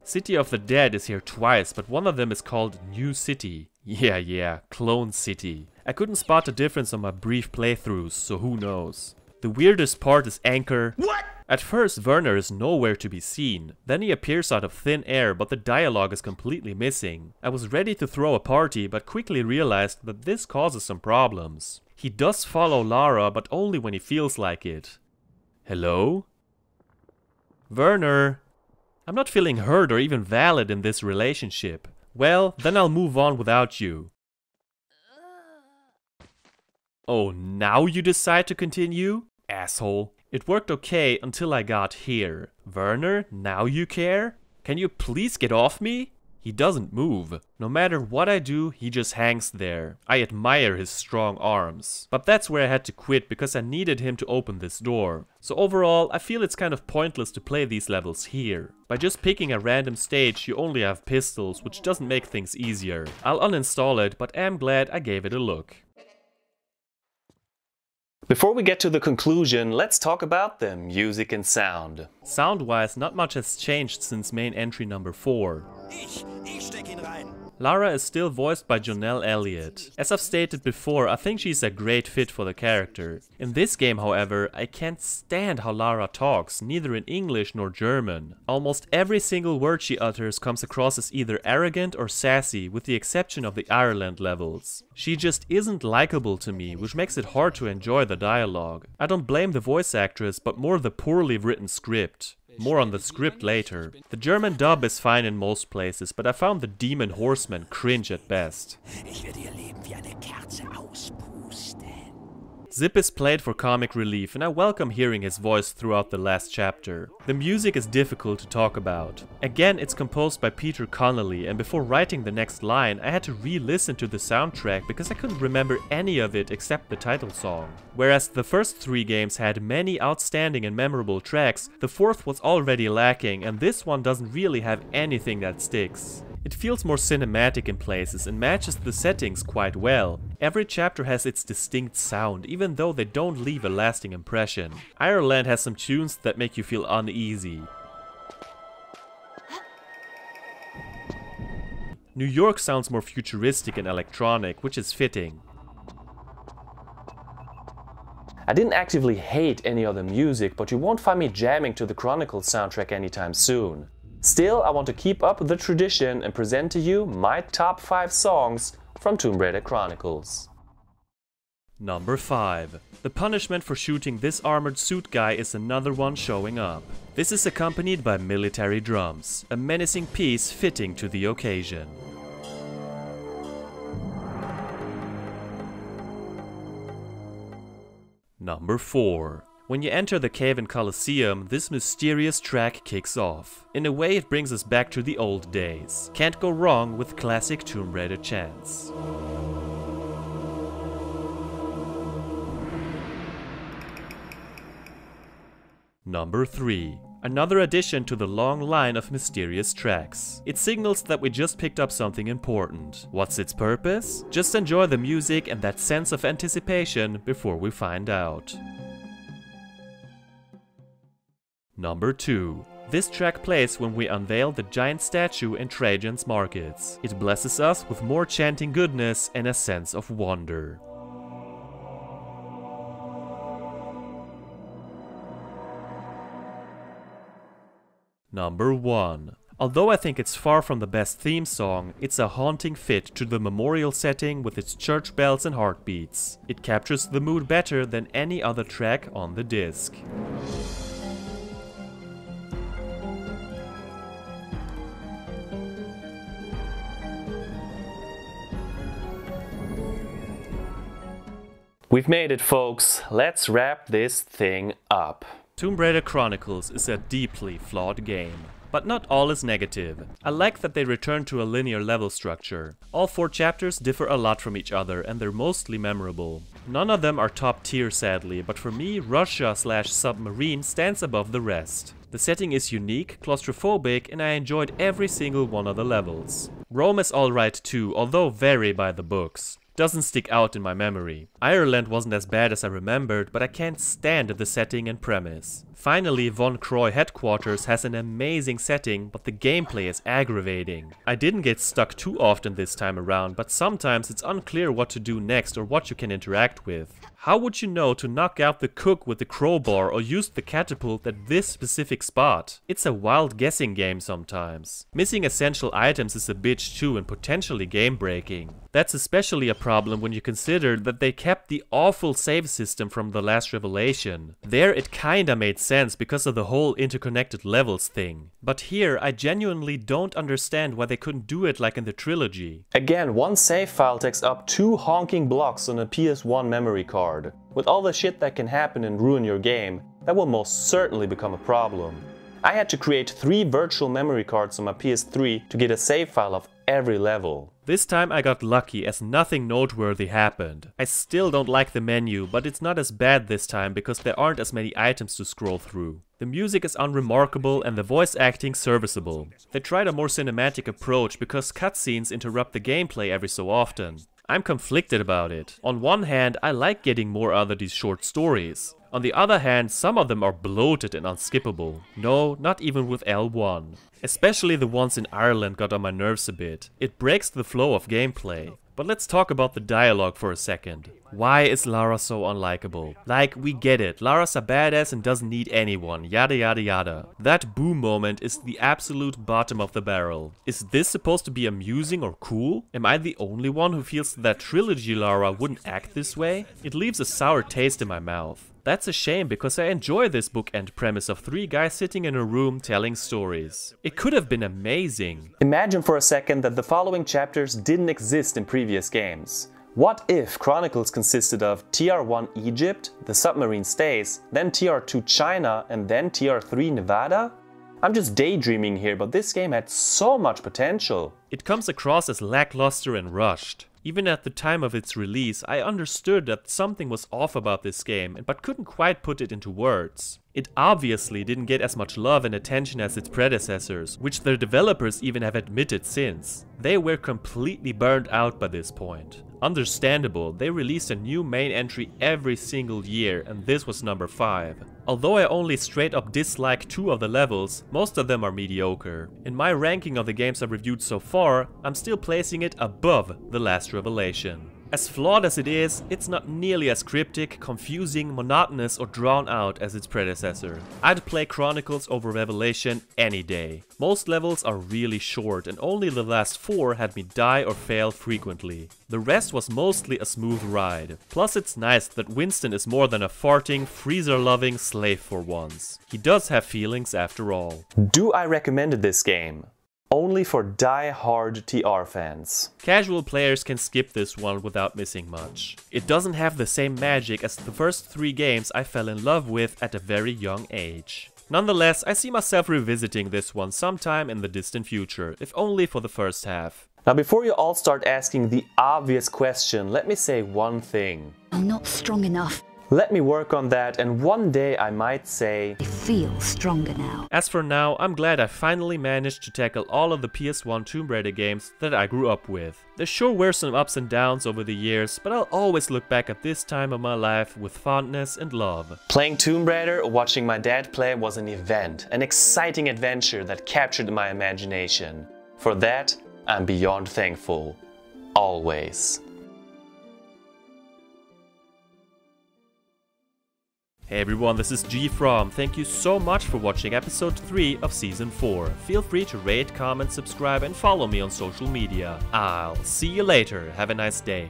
City of the Dead is here twice, but one of them is called New City. Yeah, Clone City. I couldn't spot the difference on my brief playthroughs, so who knows. The weirdest part is Anchor. At first, Werner is nowhere to be seen. Then he appears out of thin air, but the dialogue is completely missing. I was ready to throw a party, but quickly realized that this causes some problems. He does follow Lara, but only when he feels like it. Hello? Werner? I'm not feeling heard or even valid in this relationship. Well, then I'll move on without you. Oh, now you decide to continue? Asshole. It worked okay until I got here. Werner, now you care? Can you please get off me? He doesn't move. No matter what I do, he just hangs there. I admire his strong arms. But that's where I had to quit because I needed him to open this door. So overall, I feel it's kind of pointless to play these levels here. By just picking a random stage, you only have pistols, which doesn't make things easier. I'll uninstall it, but am glad I gave it a look. Before we get to the conclusion, let's talk about the music and sound. Sound-wise, not much has changed since main entry number 4. Lara is still voiced by Jonelle Elliott. As I've stated before, I think she's a great fit for the character. In this game, however, I can't stand how Lara talks, neither in English nor German. Almost every single word she utters comes across as either arrogant or sassy, with the exception of the Ireland levels. She just isn't likable to me, which makes it hard to enjoy the dialogue. I don't blame the voice actress, but more the poorly written script. More on the script later. The German dub is fine in most places, but I found the demon horseman cringe at best. Zip is played for comic relief, and I welcome hearing his voice throughout the last chapter. The music is difficult to talk about. Again, it's composed by Peter Connolly, and before writing the next line, I had to re-listen to the soundtrack because I couldn't remember any of it except the title song. Whereas the first 3 games had many outstanding and memorable tracks, the 4th was already lacking, and this one doesn't really have anything that sticks. It feels more cinematic in places and matches the settings quite well. Every chapter has its distinct sound, even though they don't leave a lasting impression. Ireland has some tunes that make you feel uneasy. New York sounds more futuristic and electronic, which is fitting. I didn't actively hate any other music, but you won't find me jamming to the Chronicles soundtrack anytime soon. Still, I want to keep up the tradition and present to you my top 5 songs from Tomb Raider Chronicles. Number 5. The punishment for shooting this armored suit guy is another one showing up. This is accompanied by military drums, a menacing piece fitting to the occasion. Number 4. When you enter the cave in Colosseum, this mysterious track kicks off. In a way, it brings us back to the old days. Can't go wrong with classic Tomb Raider chants. Number 3. Another addition to the long line of mysterious tracks. It signals that we just picked up something important. What's its purpose? Just enjoy the music and that sense of anticipation before we find out. Number 2. This track plays when we unveil the giant statue in Trajan's markets. It blesses us with more chanting goodness and a sense of wonder. Number 1. Although I think it's far from the best theme song, it's a haunting fit to the memorial setting with its church bells and heartbeats. It captures the mood better than any other track on the disc. We've made it, folks. Let's wrap this thing up. Tomb Raider Chronicles is a deeply flawed game. But not all is negative. I like that they return to a linear level structure. All 4 chapters differ a lot from each other and they're mostly memorable. None of them are top tier sadly, but for me Russia/Submarine stands above the rest. The setting is unique, claustrophobic, and I enjoyed every single one of the levels. Rome is alright too, although very by the books. Doesn't stick out in my memory. Ireland wasn't as bad as I remembered, but I can't stand the setting and premise. Finally, Von Croy headquarters has an amazing setting, but the gameplay is aggravating. I didn't get stuck too often this time around, but sometimes it's unclear what to do next or what you can interact with. How would you know to knock out the cook with the crowbar or use the catapult at this specific spot? It's a wild guessing game sometimes. Missing essential items is a bitch too and potentially game breaking. That's especially a problem when you consider that they kept the awful save system from The Last Revelation. There it kinda made sense because of the whole interconnected levels thing. But here I genuinely don't understand why they couldn't do it like in the trilogy. Again, one save file takes up 2 honking blocks on a PS1 memory card. With all the shit that can happen and ruin your game, that will most certainly become a problem. I had to create 3 virtual memory cards on my PS3 to get a save file of every level. This time I got lucky as nothing noteworthy happened. I still don't like the menu, but it's not as bad this time because there aren't as many items to scroll through. The music is unremarkable and the voice acting serviceable. They tried a more cinematic approach because cutscenes interrupt the gameplay every so often. I'm conflicted about it. On one hand, I like getting more out of these short stories. On the other hand, some of them are bloated and unskippable. No, not even with L1. Especially the ones in Ireland got on my nerves a bit. It breaks the flow of gameplay. But let's talk about the dialogue for a second. Why is Lara so unlikable? Like, we get it, Lara's a badass and doesn't need anyone, yada yada yada. That boom moment is the absolute bottom of the barrel. Is this supposed to be amusing or cool? Am I the only one who feels that trilogy Lara wouldn't act this way? It leaves a sour taste in my mouth. That's a shame because I enjoy this bookend premise of 3 guys sitting in a room telling stories. It could have been amazing. Imagine for a second that the following chapters didn't exist in previous games. What if Chronicles consisted of TR1 Egypt, the submarine stays, then TR2 China, and then TR3 Nevada? I'm just daydreaming here, but this game had so much potential. It comes across as lackluster and rushed. Even at the time of its release, I understood that something was off about this game, but couldn't quite put it into words. It obviously didn't get as much love and attention as its predecessors, which their developers even have admitted since. They were completely burned out by this point. Understandable, they released a new main entry every single year and this was number 5. Although I only straight up dislike 2 of the levels, most of them are mediocre. In my ranking of the games I've reviewed so far, I'm still placing it above The Last Revelation. As flawed as it is, it's not nearly as cryptic, confusing, monotonous or drawn out as its predecessor. I'd play Chronicles over Revelation any day. Most levels are really short and only the last 4 had me die or fail frequently. The rest was mostly a smooth ride. Plus it's nice that Winston is more than a farting, freezer-loving slave for once. He does have feelings after all. Do I recommend this game? Only for die-hard TR fans. Casual players can skip this one without missing much. It doesn't have the same magic as the first 3 games I fell in love with at a very young age. Nonetheless, I see myself revisiting this one sometime in the distant future, if only for the first half. Now before you all start asking the obvious question, let me say one thing. I'm not strong enough. Let me work on that and one day I might say, I feel stronger now. As for now, I'm glad I finally managed to tackle all of the PS1 Tomb Raider games that I grew up with. There sure were some ups and downs over the years, but I'll always look back at this time of my life with fondness and love. Playing Tomb Raider or watching my dad play was an event, an exciting adventure that captured my imagination. For that, I'm beyond thankful. Always. Hey everyone, this is GFrom. Thank you so much for watching episode 3 of season 4. Feel free to rate, comment, subscribe and follow me on social media. I'll see you later. Have a nice day.